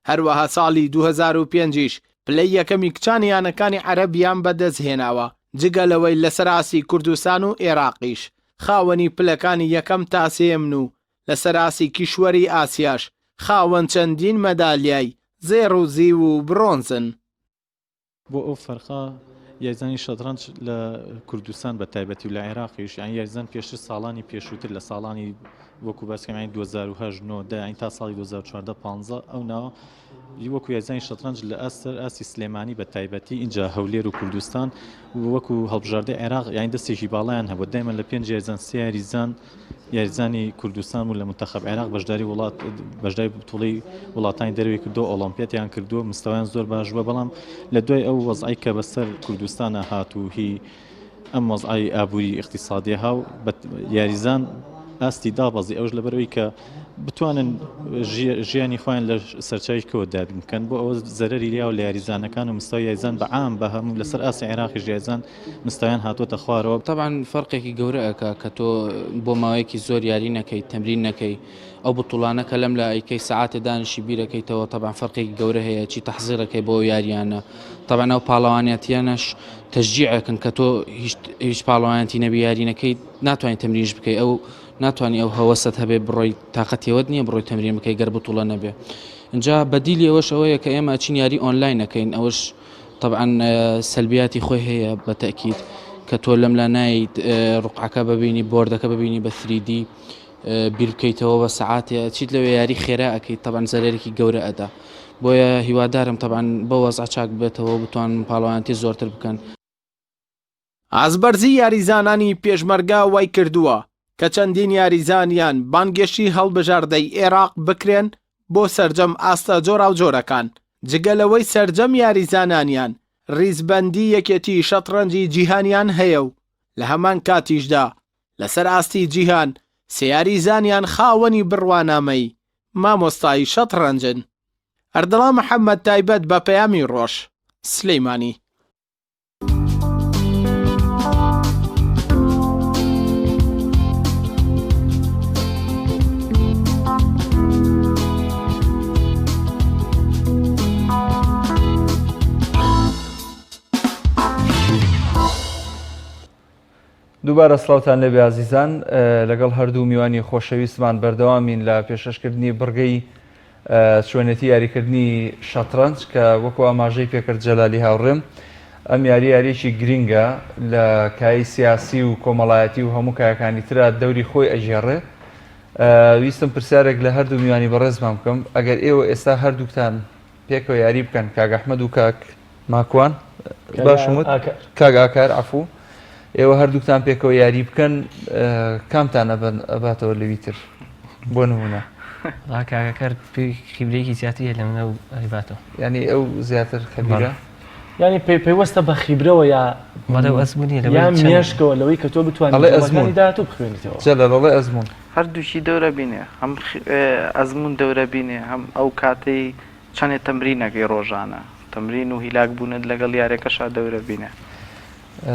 هەروەها ساڵی 2005 پلەی یەکەمی کچانیانەکانی عەرەبیان بەدەستهێناوە. جگەلەوەی لەسەر ئاسی کوردستان و عێراقیش خاوەنی پلەکانی یەکەم تا سێمن و لەسەر ئاسی کیشوەری ئاسیاش خاوەن چەندین مەدالیای زێڕ و زیو و برۆنزن. بۆ ئەو فەرقا یاریزانی شەترەنج لە کوردستان بە تایبەتی و لە عێراقیش یان یاریزان پێشتر ساڵانی پێشووتر لە ساڵانی وەکو باسکەمانی 2008 تا ساڵی 2014 ئەو ناوە وەکو یاریزانی شەترەنج لە ئاسی سلێمانی بە تایبەتی اینجا هەولێر و کوردستان وەکو هەڵبژاردەی عێراق یان دەستێکی باڵیان هەبوو دایمەن لە 5 یاریزان 3 یاریزان یاریزانی کوردستان و لە منتەخەب عێراق بەشداری بتوڵی وڵاتانی دەروی کردو ئۆلۆمپیاتیان کردو مستەوەیان زۆر باش بووە بەڵام لە دوای ئەو وەزعی کە بەسەر کوردستانە هاتوو هی ئەم وەزعی ئابووری اقتصادی هاو یاریزان ئاستی دابەزی ئەوش لەبەرەوەی کە بتوانن ژیانی خۆیان لە سەرچاویشکەوە دابین بکەن بۆ ئەوە زەرەری لیا و لە یاریزانەکان و مستەوای یاریزان بەعام بە هەموو لەسەر ئاسی عێراقی یاریزان مستەوایان هاتوۆتە خوارەوە. طبعا فەرقێکی گەورەیەکە کە تۆ بۆ ماوەیەکی زۆر یاری نەکەی تەمرین نەکەی ئەو بتوڵانەکە لەم لە ئەیکەی سەعاتێ دانیشی بیرەکەیتەوە طبعا فەرقێکی گەورە هەیە چی تەحزیرەکەی بۆ یاریانە طبعا ئەو پاڵەوانیەتیانەش تەشجیعەکەن کە تۆ هیچ پاڵەوانیەتی نەبی یاری نەکەی ناتوانیت تەمرینش بکەی ئەو ناتوانانی ئەو هەوەسەت هەبێ بڕۆی تااقەتێوەت نییە بڕۆی تەمرین بکەی گەر بتوڵە نەبێ. اینجا بەدیلی ئەوەش ئەوەیە کە ئێمە چین یاری ئۆنلاین نەکەین ئەوەش طبعا سەلبیاتی خۆی هەیە بە تەکید کە تۆ لەم لا نایت ڕقعەکە ببینی بۆردەکە ببینی بە 3D بیر بکەیتەوە بە سەعاتێ چیت لەوێ یاری خێرا ئەەکەیت طبعا زەرێکی گەورە ئەدا بۆیە هیوادارم طبعا بە وەزع چاک بێتەوە بتوان پاڵەوانتی زۆرتر بکەن. ئازبەرزی یاریزانانی پێشمەرگا وای کردووە کە چەندین یاریزانیان بانگێشی هەڵبژاردەی عێراق بکرێن بۆ سەرجەم ئاستە جۆرا و جۆرەکان جگەلەوەی سەرجەم یاریزانانیان ریزبەندی یەکێتی شەترەنجی جیهانیان هەیە و لە هەمان کاتیشدا لەسەر ئاستی جیهان سێیاریزانیان خاوەنی بڕوانامەی مامۆستایی شەترەنجن. ئەردەڵا محەممەد تایبەت بە پەیامی ڕۆژ سلەیمانی. دووبارە سڵاوتان لەبێ عزیزان لەگەڵ هەردوو میوانی خۆشەویستمان بەردەوامین لە پێشەشکردنی بڕگەی چۆنێتی یاریکردنی شەترەنج کە وەکو ئاماژەی پێکرد جەلالی هاوڕێم ئەم یاریەکی گرینگە لە کای سیاسی و کۆمەڵایەتی و هەموو کایەکانی ترا دەوری خۆی ئەژێڕێ. ویستم پرسیارێک لە هەردوو میوانی بەڕێزمان بکەم ئەگەر ئێوە ئێستا هەردووکتان پێکەوە یاری بکەن کاک ئەحمەد و کاک ماکوان باشمت کاک ئاکار عەفوو ئێوە هەردووکتان پێکەوە یاری بکەن کامتان ئەباتەوە لەوی تر بۆ نمونە کاکەکەر خیبرەیەکی زیاتری لە منە و ئەیباتەوە ینی ئەو زیاتر خەبیرە ینی پێوەستە بە خیبرەوە یا ئەزمونی یا مێشکەوە لەوەی کە تۆ بتوانانی داهاتوو بخوێنیتەوە جەلەڵڵێ ئەزمون هەردووشی دەورە بینێ هەم ئەزمون دەورە بینێ هەم ئەو کاتەی چەندێک تەمرینەکەی ڕۆژانە تەمرین و هیلاک بوونت لەگەڵ یارێکەشا دەورە بینێ.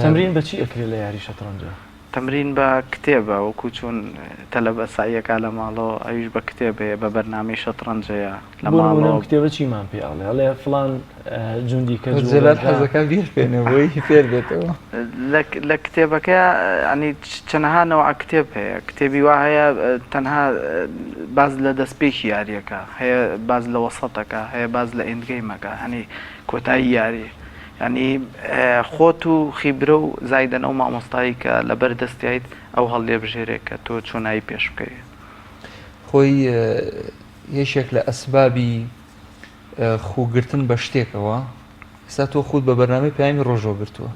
تەمرین بەچی ئەکرێت لە یاری شەترەنجە؟ تەمرین بە کتێبە وەکو چۆن تەلەبەساییەکە لە ماڵەوە ئەویش بە کتێبەیە بە بەرنامەی شەترەنجەیە لە ماڵەوە کتێبە چیمان پێڵێ هەڵێ فڵان جوندی کە جەلال حەزەکان بیر پێێنەوەی فێر بێتەوە لە کتێبەکە ئەنی چەندەها نەوع کتێب هەیە کتێبی وا هەیە تەنها باز لە دەستپێکی یاریەکە هەیە باز لە وەسەتەکە هەیە باز لە ئێندگەیمەکە هەنی کۆتایی یاری ینی خۆت و خیبرە و زایدەن ئەو مامۆستایی کە لە بەردەستیایت ئەو هەڵێ بژێرێک کە تۆ چۆنایی پێش بکەی خۆی یەشێک لە ئەسبابی خوگرتن بە شتێکەوە ئێستا تۆ خودت بە بەرنامەی پەیامی ڕۆژەوە گرتووە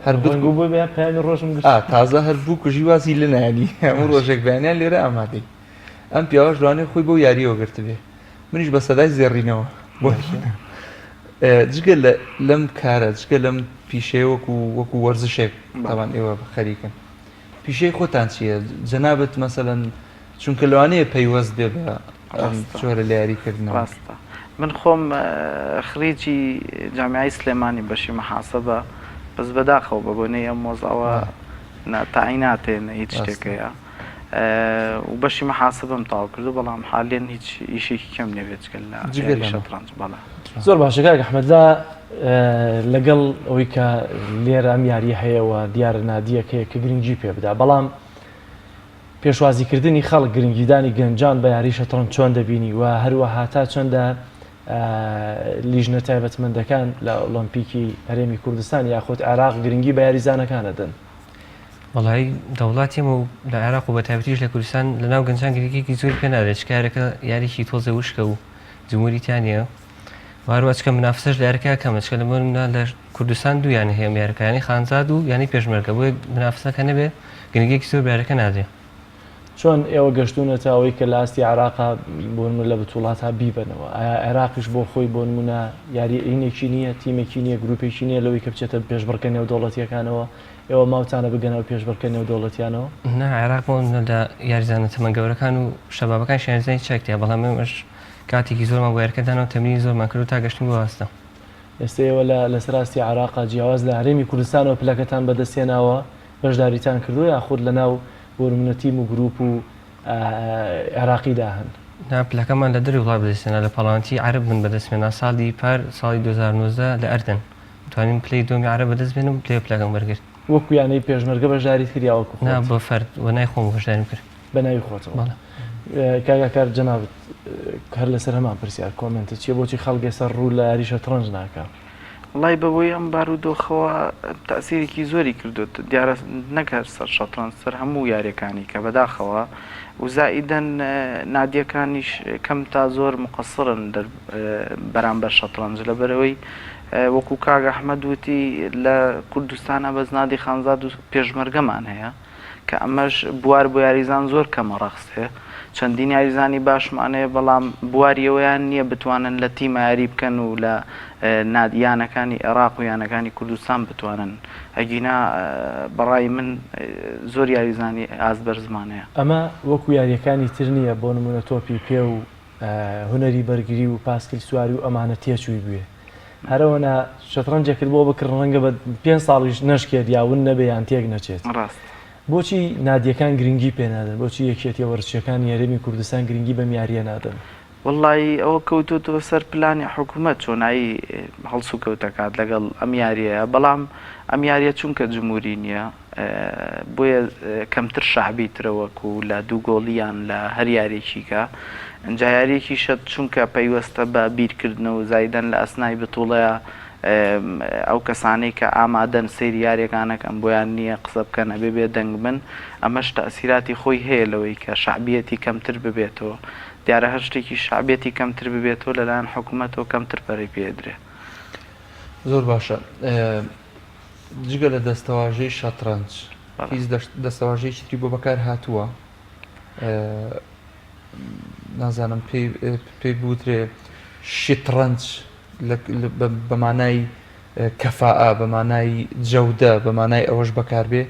هەر بگو بۆ پەیامی ڕۆژم تازە هەر بوو کوژی وازی لە نایانی هەموو ڕۆژێک بەیانیان لێرە ئامادەی ئەم پیاوەش دوانێ خۆی بۆ یاریەوە گرت بێ منیش بە سەدای زێڕینەوە جگە لەم کارە جگە لەم پیشەیە وەکو وەرزشێک تاوان ئێوە خەریکن پیشەی خۆتان چییە جەنابەت مەسەلەن چونکە لەوانەیە پەیوەست بێ بە جۆرە لە یاریکردنەوە. من خۆم خریجی جامیعەی سلێمانی بەشی مەحاسەبە بەس بەداخەوە بە بۆنەی ئەم مۆزەوە تاعیناتێنە هیچ شتێکەیە و بەشی مەحاسەبم تاو کردو بەڵام حالێن هیچ ئیشێکی کەم نەبێت لە شەترەنج بەڵا زۆر باشە کاک ئەحمەددا لەگەڵ ئەوەی کە لێرە ئەم یاری هەیەەوە دیارە نادیەکەیە کە گرنگی پێ بدا بەڵام پێشوازیکردنی خەڵک گرنگیدانی گەنجان بە یاری شەترەنج چۆن دەبینی و هەروەها تا چەندە لیژنە تایبەتمەندەکان لە ئۆلۆمپیکی هەرێمی کوردستان یاخود عێراق گرنگی بە یاریزانەکانە دەن. وڵی دەوڵاتیم و لە عێراق و بە تایبەتیش لە کوردستان لە ناو گەنجان گرنگێکی زۆر پێ نادرێت چکارەکە یاریکی تۆزە وشکە و جمهوریتانە واروە چکە منافسەش لە یارەکە کەمە چکە لە منە لە کوردستان دوویانە هەیە یارەکانی خانزاد و ینی پێشمەرگە بۆی منافسەکە نەبێ گرنگێکی زۆر یارەکە نادرێت. چۆن ئێوە گەشتونەتە ئەوەی کە لە ئاستی عێراقا بۆ لە بتوڵاتە بیبنەوە ئایا عێراقیش بۆ خۆی بۆ نمونە یاریینێکی نییە تیمێکی نییە گروپێکی نییە لەوەی کە بچێتە پێشبڕکە نێودوڵەتیەکانەوە ئێوە ماوتانە بگەنەوە پێشبڕکە نێودوڵەتیانەوە نه عێراق بۆ لە یاریزانە تەمە گەورەکان و شەبابەکان شێنزای چاکتیا بەڵام ئێمەش کاتێکی زۆرمان وەرکەدانەوە تەمرینی زۆرمان کرد و تا گەشتن بۆ هەستە ئێستا ئێوە لە سەراستی عێراقا جیاواز لە هەرێمی کوردستانەوە پلەکەتان بەدەستێناوە بەشداریتان کردو یاخود لەناو بۆ نمونە تیم و گروپ و عێراقیدا هەن پلەکەمان لە دەری وڵات بەدەستێنا لە پاڵانتی عەرب من بەدەستێنا ساڵی پار ساڵی 2019 لە ئەردن توانین پلەی دۆمی عەرب بەدەست بێنم پلێ پلەکەم وەرگرت وەکو یانەی پێشمەرگە بەشداریت کردیاوەکو بۆ فەرد و نای خۆم بەشداریم کرد بە ناوی خۆتەوە کاگاکار جەنابەت هەر لەسەر هەمان پرسیار کۆمنتە چیە بۆچی خەڵک ئێستا ڕوو لە یاری شەترەنج ناکات وڵای بەبووی ئەم بارودۆخەوە تەسیرێکی زۆری کردوت دیارە نەکات سەر شەترەنج سەر هەموو یاریەکانی کە بەداخەوە و زائیدەن نادیەکانیش کەم تا زۆر مقەسرن بەرامبەر شەترەنج لەبەرەوەی وەکو کاگ ئەحمەد وتی لە کوردستانە بەس نادی خانزاد و پێشمەرگەمان هەیە کە ئەمەش بوار بۆ یاریزان زۆر کەمە ڕەخسێ چەندین یاریزانی باشمانەیە بەڵام بواریەوەیان نییە بتوانن لە تیمە یاری بکەن و لە نادیانەکانی عێراق و یانەکانی کوردستان بتوانن ئەگینا بەڕای من زۆر یاریزانی ئازبەر زمانەیە ئەمە وەکو یاریەکانی تر نییە بۆ نمونە تۆپی پێ و هونەری بەرگری و پاسکل سواری و ئەمانە تێچووی بوێ هەرەوەنا شەترەنجێکرد بۆ بکردن ڕەنگە بە 5 ساڵیش نەشکێت یاون نەبێ یان تێک نەچێت بۆچی نادیەکان گرنگی پێ نادەن بۆچی یەکێتی وەرزشیەکانی یاریمی کوردستان گرنگی بەم یاریە نادەن وڵی ئەوە کەوتوتەوە سەر پلانی حکوومەت چۆنایی هەڵسو کەوتەکات لەگەڵ ئەم یاریەیە بەڵام ئەم یاریە چونکە جمهوری نییە بۆیە کەمتر شعبیترەوەکو لە دوو گۆڵیان لە هەر یارێکیکە ئەنجا یاریەکی شەت چونکە پەیوەستە بە بیرکردنەوە زایدەن لە ئەسنای بتوڵەیە ئەو کەسانەی کە ئامادەن سەیری یاریەکانەکەم بۆیان نییە قسە بکەنە بێ دەنگ بن ئەمەش تەسیراتی خۆی هەیە لەوەی کە شعبیەتی کەمتر ببێتەوە دیارە هەر شتێکی شعبیەتی کەمتر ببێتەوە لەلایەن حکوومەتەوە کەمتر پەرەی پێدرێ زۆر باشە جگە لە دەستەواژەی شەترەنج هیچ دەستەواژەیەکی تری بۆ بەکار هاتووە نازانم پێی بوترێ شترەنج بە مانای کەفاءە بە مانای جەودە بە مانای ئەوەش بەکاربێ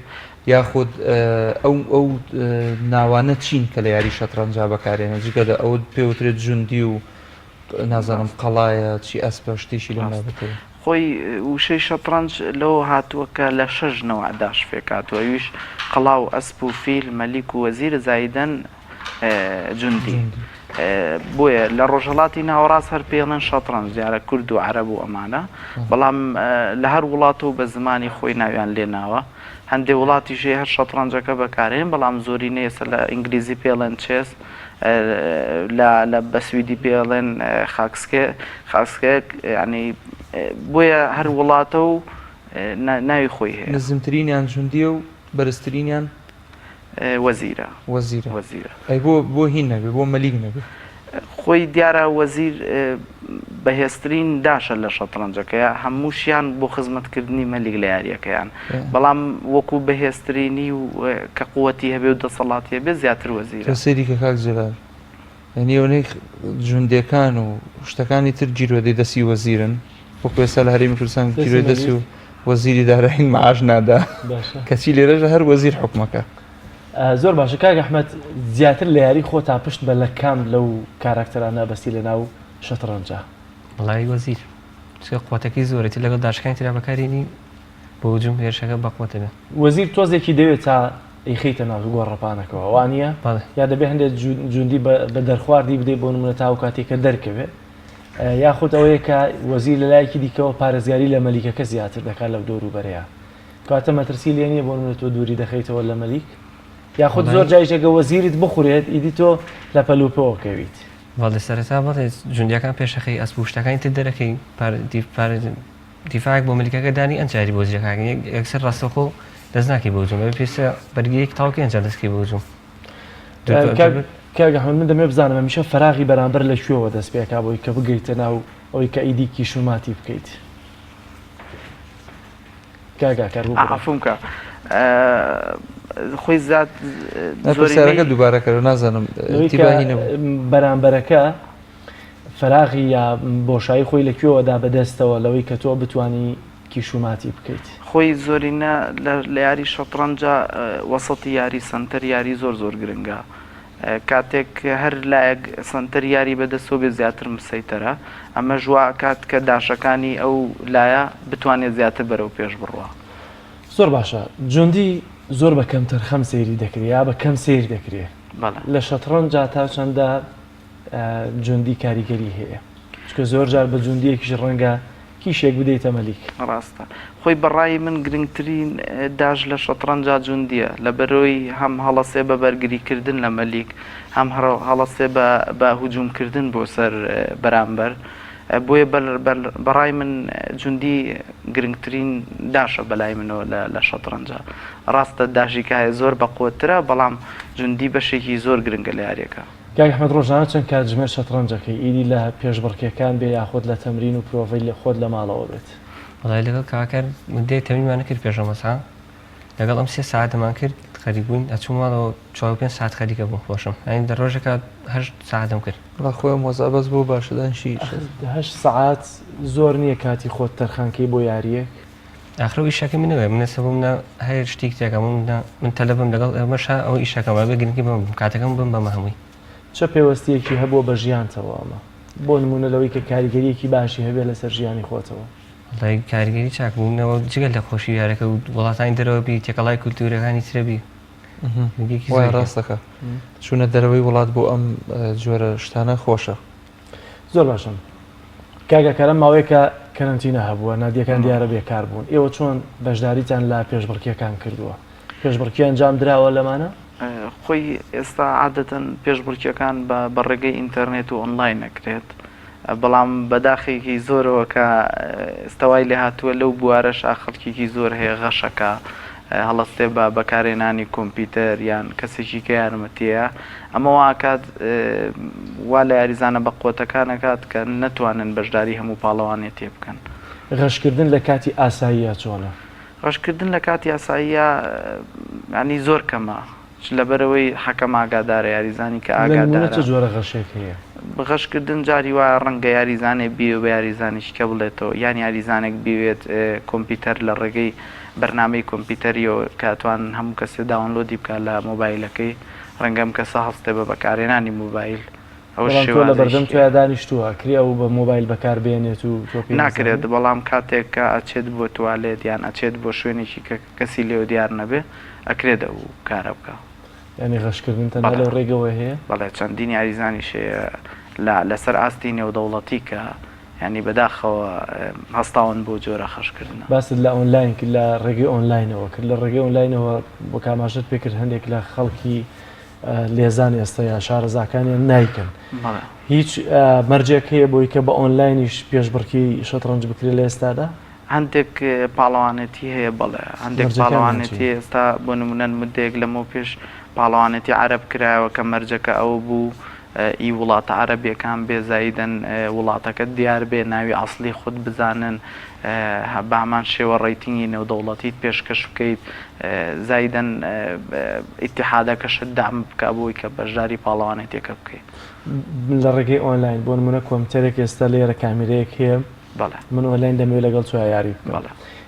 یاخود ئەو ناوانە چین کە لە یاری شەترەنجا بەکارێنە جگە لە ئەوە پێوترێت جوندی و نازانم قەڵایە چی ئەسپە شتێکی لەم بێتەوە خۆی وشەی شەترەنج لەوە هاتووە کە لە 6 نەوەداش فێکاتوە ئەویش قەڵا و ئەسپ و فیل مەلیک و وەزیر زایدەن جوندی بۆیە لە ڕۆژهەڵاتی ناوەڕاست هەر پێڵێن شەترەنج دیارە کورد و عەرەب و ئەمانە بەڵام لە هەر وڵاتەوە بە زمانی خۆی ناویان لێناوە هەندێک وڵاتیژێ هەر شەترەنجەکە بەکارێن بەڵام زۆری نێسە لە ئینگلیزی پێڵێن چێس لە بەسویدی پێڵێن خاکسکێک ینی بۆیە هەر وڵاتە و ناوی خۆی هەیە نزمترینیان جوندیە و بەرزترینیان وەزیرە ئەی بۆ هین نەبێ بۆ مەلیک نەبێ خۆی دیارە وەزیر بەهێزترین داشە لە شەترەنجەکەیە هەمووشیان بۆ خزمەتکردنی مەلیک لە یاریەکەیان بەڵام وەکو بەهێزترینی و کە قووەتی هەبێ و دەسەڵاتی هەبێ زیاتر وەزیرە سەیری کە کاک جەلال یعنی ئەوەی جوندەکان و شتەکانی تر گیرۆدەی دەستی وەزیرن وەکو ئێستا لە هەرێمی کوردستان گیرۆی دەستی و وەزیری دارایی معاش نادا کەچی لێرەژە هەر وەزیر حکومەکە زۆر باشە کاک ئەحمەد زیاتر لە یاری خۆ تا پشت بە لە کام لەو کاراکتەرانە بەستی لە ناو شەترەنجە وەڵای وەزیر قوتەکەی زۆرەتی لەگەڵ داشکانی ترا بەکارێنی بۆ جم هێرشەکە بەقوتە بێ وەزیر تۆزێکی دەوێت تا ئەیخیتە ناو گۆڕەپانەکەەوە وانە یا دەبێ هەندێک جوندی بە دەرخواردی بدەیت بۆ نمونە تا و کاتێککە دەرکەوێت یاخود ئەوەیە کە وەزیر لە لایەکی دیکەوە پارێزگاری لە مەلیکەکە زیاتر دەکات لەو دۆر و بەرەیە کاتە مەترسی لێ نییە بۆ نمونە تۆ دووری دەخەیتەوە لە مەلیک یاخود زۆر جایشەکە وەزیرت بخورێت ئیدی تۆ لە پەلوپەوە کەویت وەڵی سەرەتا بڵێت جوندیەکان پێشەخەی ئەسپوشتەکانی تر دەرەکەی دیفاعێک بۆ مەلیکەکە دانی ئەنجاری بۆ زیرەکانی یەکسەر ڕاستەخۆ دەست ناکەی بۆ جوم پێویستە بەرگەیەک تاوکە ئەنجا دەستکەی بۆ جوم کاگ ئەحمەد من دەمێ بزانم هەمیشە فەراغی بەرامبەر لە کوێوە دەست پێکا بۆی کە بگەیتە ناو ئەوەی کە ئیدی کیشوماتی بکەیت عفوم کە خۆی زیاد پرسیارەکە دووبارەکەەوە نازانم تیبانی نەبوو بەرامبەرەکە فراغی یا بۆشایی خۆی لەکوێوەدا بەدەستەوە لەوەی کە تۆ بتانی کیشوماتی بکەیت خۆی زۆرینە لە یاری شەترەنجە وەسەتی یاری سنتەر یاری زۆر گرنگە کاتێک هەر لایەک سنتەر یاری بەدەستەوە بێ زیاتر مسەیتەرە ئەمە ژوا کات کە داشەکانی ئەو لایە بتوانێت زیاتر بەرەو پێش بڕوە زۆر باشە جوندی زۆر بە کەم تەرخەم سەیری دەکرێت یا بە کەم سیر دەکرێت لە شەترەنجا تا چەندە جوندی کاریگەری هەیە چکە زۆر جار بە جوندیەکیش ڕەنگە کیشێک بدەیتە مەلیک ڕاستە خۆی بەڕای من گرنگترین داژ لە شەترەنجا جوندیە لە بەرەوەی هەم هەڵەسێ بە بەرگریکردن لە مەلیک هەم هەڵەسێ بە هجوومکردن بۆ سەر بەرامبەر بۆیە بەڕای من جوندی گرنگترین داشە بەلای منەوە لە شەترەنجا ڕاستە داژی کە هەیە زۆر بەقوترە بەڵام جوندی بەشێکی زۆر گرنگە لە یاریەکە کاک ئەحمەد ڕۆژانە چەند کاتژمێر شەترەنجەکەی ئیدی لە پێشبڕکیەکان بێ یاخود لە تەمرین و پرۆڤەی لە خۆت لە ماڵەوە بێت وڵای لەگەڵ کاکەر دێ تەمرینمانە کرد پێشەمەسا لەگەڵ ئەم 3 ساعتمان کرد خەریک بووین ئەچوو ماڵەوە 4-5 ساعت خەریکە بووم خۆشم ئەین دە ڕۆژێکە 8 ساعتم کرد خۆی مۆزا بەس بۆ باشدانشی 8 ساعت زۆر نییە کاتی خۆت تەرخانکەی بۆ یاریەک ئاخرە ئیشەکە منەوە منە سەبوومە هەیە شتێک تێکە من تەلەبم لەگەڵ ئەمەشا ئەو ئیشەکەم بە گرنگی بم کاتەکەم بم بەمە هەمووی چه پێوەستیەکی هەبووە بە ژیانتەوە ئەمە بۆ نمونە لەوەی کە کاریگەریەکی باشی هەبێت لەسەر ژیانی خۆتەوە وڵای کاریگەری چاکبوونەوە جگەل لە خۆشی یارەکە و وڵاتانی دەرەوە بی تێکەڵای کولتورەکانی ترەبی وای ڕاستەکە چوونە دەرەوەی وڵات بۆ ئەم جۆرە شتانە خۆشە زۆر باشم کاگەکەرە ماوەیەکە کەرەنتینە هەبووە نادیەکان دیارە بێکار بوون ئێوە چۆن بەشداریتان لە پێشبڕکیەکان کردووە پێشبڕکی ئەنجام درراوە لەمانە خۆی ئێستا عادەتەن پێشبڕکیەکان بە ڕێگەی ئینتەرنێت و ئۆنلاین نەکرێت بەڵام بەداخێکی زۆرەوە کە ئێستاوای لێ هاتووە لەو بوارەش خەڵکێکی زۆر هەیە غەشەکە هەڵەستێ بە بەکارێنانی کۆمپیوتەر یان کەسێکی کە یارمەتیە ئەمە واکات وا لە یاریزانە بە قوتەکانەکات کە نەتوانن بەشداری هەموو پاڵەوانێت تێ بکەن غەشکردن لە کاتی ئاساییە چۆنە غەشکردن لە کاتی ئاساییە ینی زۆر کەمە لەبەرەوەی حەکەم ئاگادارە یاریزانی کە ئاگادارە جۆرە غەشێک هەیە بەغەشکردن جاری وایە ڕەنگە یاریزانێک بیوە بە یاریزانێکی کە بڵێتەوە یان یاریزانێک بوێت کۆمپیوتەر لە ڕێگەی بەرنامەی کۆمپیوتەریەوە کاتوان هەموو کەسێ داونلۆدی بکات لە مۆبایلەکەی ڕەنگەم کەسە هەستێ بە بەکارێنانی مۆبایل ئەو لە بەردەم تویا دانیشتووە کرێ و بە مۆبایل بەکاربێنێت و ناکرێت بەڵام کاتێک کە ئەچێت بۆ توالێت یان ئەچێت بۆ شوێنێکی کە کەسی لێو دیار نەبێ ئەکرێتە و کارە بکە ینی غەشکردن تەنها لەو ڕێگەوە هەیە بەڵێ چەندین یاریزانیش لەسەر ئاستی نێودەوڵەتی کە ینی بەداخەوە هەستاون بۆ جۆرە خەشکردن باست لە ئۆنلاین لە ڕێگەی ئۆنلاینەوە کرد لە ڕێگەی ئۆنلاینەوە بۆ کاماژت پێکرد هەندێک لە خەڵکی لێزان ئێستا یا شارەزاکانیان نایکەن هیچ مەرجێک هەیە بۆی کە بە ئۆنلاینیش پێشبڕکی شەترەنج بکرێت لە ئێستادا هەندێک پاڵەوانێتی هەیە بڵێ هەندێک پاڵەوانێتی ئێستا بۆ نمونە مدەیەک لەمەوە پێش پاڵەوانێتی عەرەب کرایەوە کە مەرجەکە ئەو بوو ئی وڵاتە عەرەبیەکان بێزایدن وڵاتەکە دیار بێ ناوی ئەسڵی خودت بزانن بە هەمان شێوە ڕێیتینگی نێودەوڵەتیت پێشکەش بکەیت زایدن ئیتیحادەکەشت دام بکە بۆی کە بەشداری پاڵەوانێتێکە بکەیت لە ڕێگەی ئۆنلاین بۆ نمونە کۆمپیوتەرێک ئێستا لێرە کامێرەیەک هەیە من ئۆنلاین دەمەوێت لەگەڵ تۆ یاری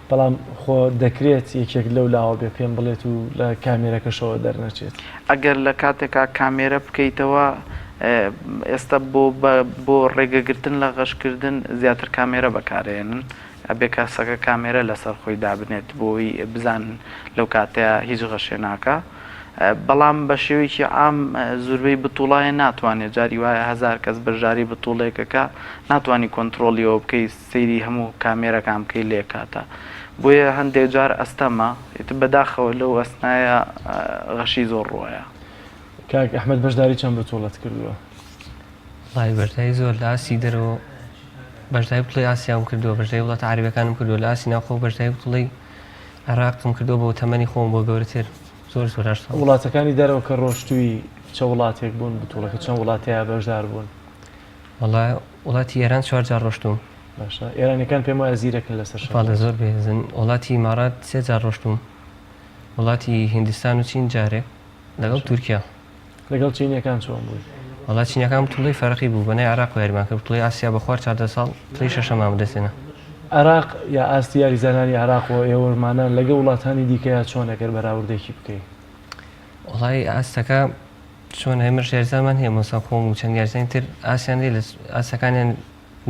بەڵام خۆ دەکرێت یەکێک لەو لاوە بێ پێم بڵێت و لە کامێرەکەشەوە دەرنەچێت ئەگەر لە کاتێکا کامێرە بکەیتەوە ئێستا بۆ ڕێگەگرتن لە غەشکردن زیاتر کامێرە بەکارێنن ئەبێ کەسەکە کامێرە لەسەر خۆی دابنێت بۆی بزانن لەو کاتەیە هیچ غەشێ ناکە بەڵام بە شێوەیەکی عام زۆربەی بتوڵایە ناتوانێت جاری وایە 1000 کەس بەشداری بتوڵێکەکە ناتوانانی کۆنتترۆلیەوە بکەی سەیری هەموو کامێرەکان بکەی لێ کاتە بۆیە هەندێک جار ئەستەمە بەداخەوە لەو ئەسنایە غەشی زۆر ڕۆیە کاک ئەحمەد بەشداری چەند بتوڵەت کردووە وڵای بەشداری زۆر لە ئاسی دەرەوە بەشداری بڵی ئاسیام کردووە بەشداری وڵاتە عەرەبیەکانم کردووە لە ئاسی ناوخۆ بەشداری بڵی عێراقم کردووە بۆ تەمەنی خۆم بۆ گەورەتر زۆر وڵاتەکانی دەرەوە کە ڕۆشتووی چە وڵاتێک بوون بتوڵەکە چەند وڵاتەیە بەشدار بوون وڵای وڵاتی ئێران 4 جار ڕۆشتوم باشە ئێرانەکان پێم وایە زیرەکن لەسەر زۆر بێزن وڵاتی ئیمارات 3 جار ڕۆشتوم وڵاتی هیندستان و چین جارێک لەگەڵ تورکیا لەگەڵ چینیەکان چۆن بووی؟ وڵات چینەکان بتوڵی فەرقی بوو بەنای عراق و یاریمان کرد بتوڵی ئاسیا بە خوار 14 ساڵ پڵی شەشەمان بەدەستێنە عراق یا ئاستی یاریزانانی عراق و ئێوەرمانە لەگە وڵاتانی دیکەیە چۆن ئەگەر بەراوردێکی بکەیت؟ وڵی ئاستەکە چۆن هەمەش یاریزانمان هەیە مۆسا خۆم و چەند یاریزانی تر ئاسیاندی لە ئاستەکانیان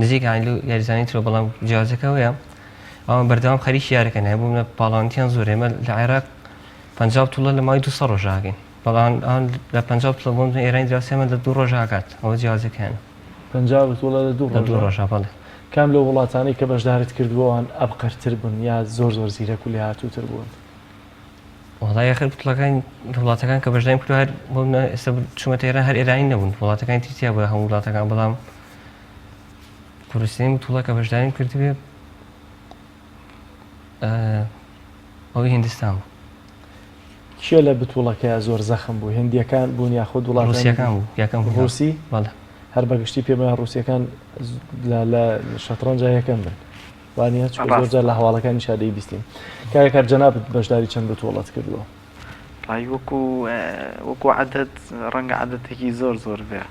نزیک عینلو یاریزانی ترە بەڵام جیازەکەوەیە ئەوە بەردەوام خەریکی یارەکەن هەیە بوومە پاڵاوانتیان زۆر ئێمە لە عێراق 50 توڵە لە مای 200 ڕۆژاگەین بەڵام لە 50 توڵە بۆم ئێرانی دراسیمە لە 2 ڕۆژ هاکات ئەوە جیازەکەیانە 50 توڵە لە 2 ڕۆژە بەڵێ کام لە وڵاتانەی کە بەشدارت کردووەوان ئەبقەرتر بوون یا زۆر زیرەک و لێ هاتووتر بوون؟ وڵای یاخر بتڵەکان وڵاتەکان کە بەشدایم کردو هەر بۆم ئێستا چوومەتە ئێران هەر ئێرانی نەبوون وڵاتەکانی ترتیا بووە هەموو وڵاتەکان بەڵام کوردستانی توڵە کە بەشداریم کردوێ ئەوەی هیندستان بوو. کێ لە بتوڵەکەیە زۆر زەخم بوو؟ هندیەکان بوون یاخود وڵاتان ڕوسیەکان بوو یەکەم ڕوسی؟ بەڵێ هەر بەگشتی پێم ڕوسیەکان لە شەترەنجا یەکەم بن وانە زۆرجار لە هەواڵەکانی شادەی بیستین کارێکار جەنابەت بەشداری چەند بتوڵەت کردووە؟ وەکو عەدەد ڕەنگە عەدەتێکی زۆر بێ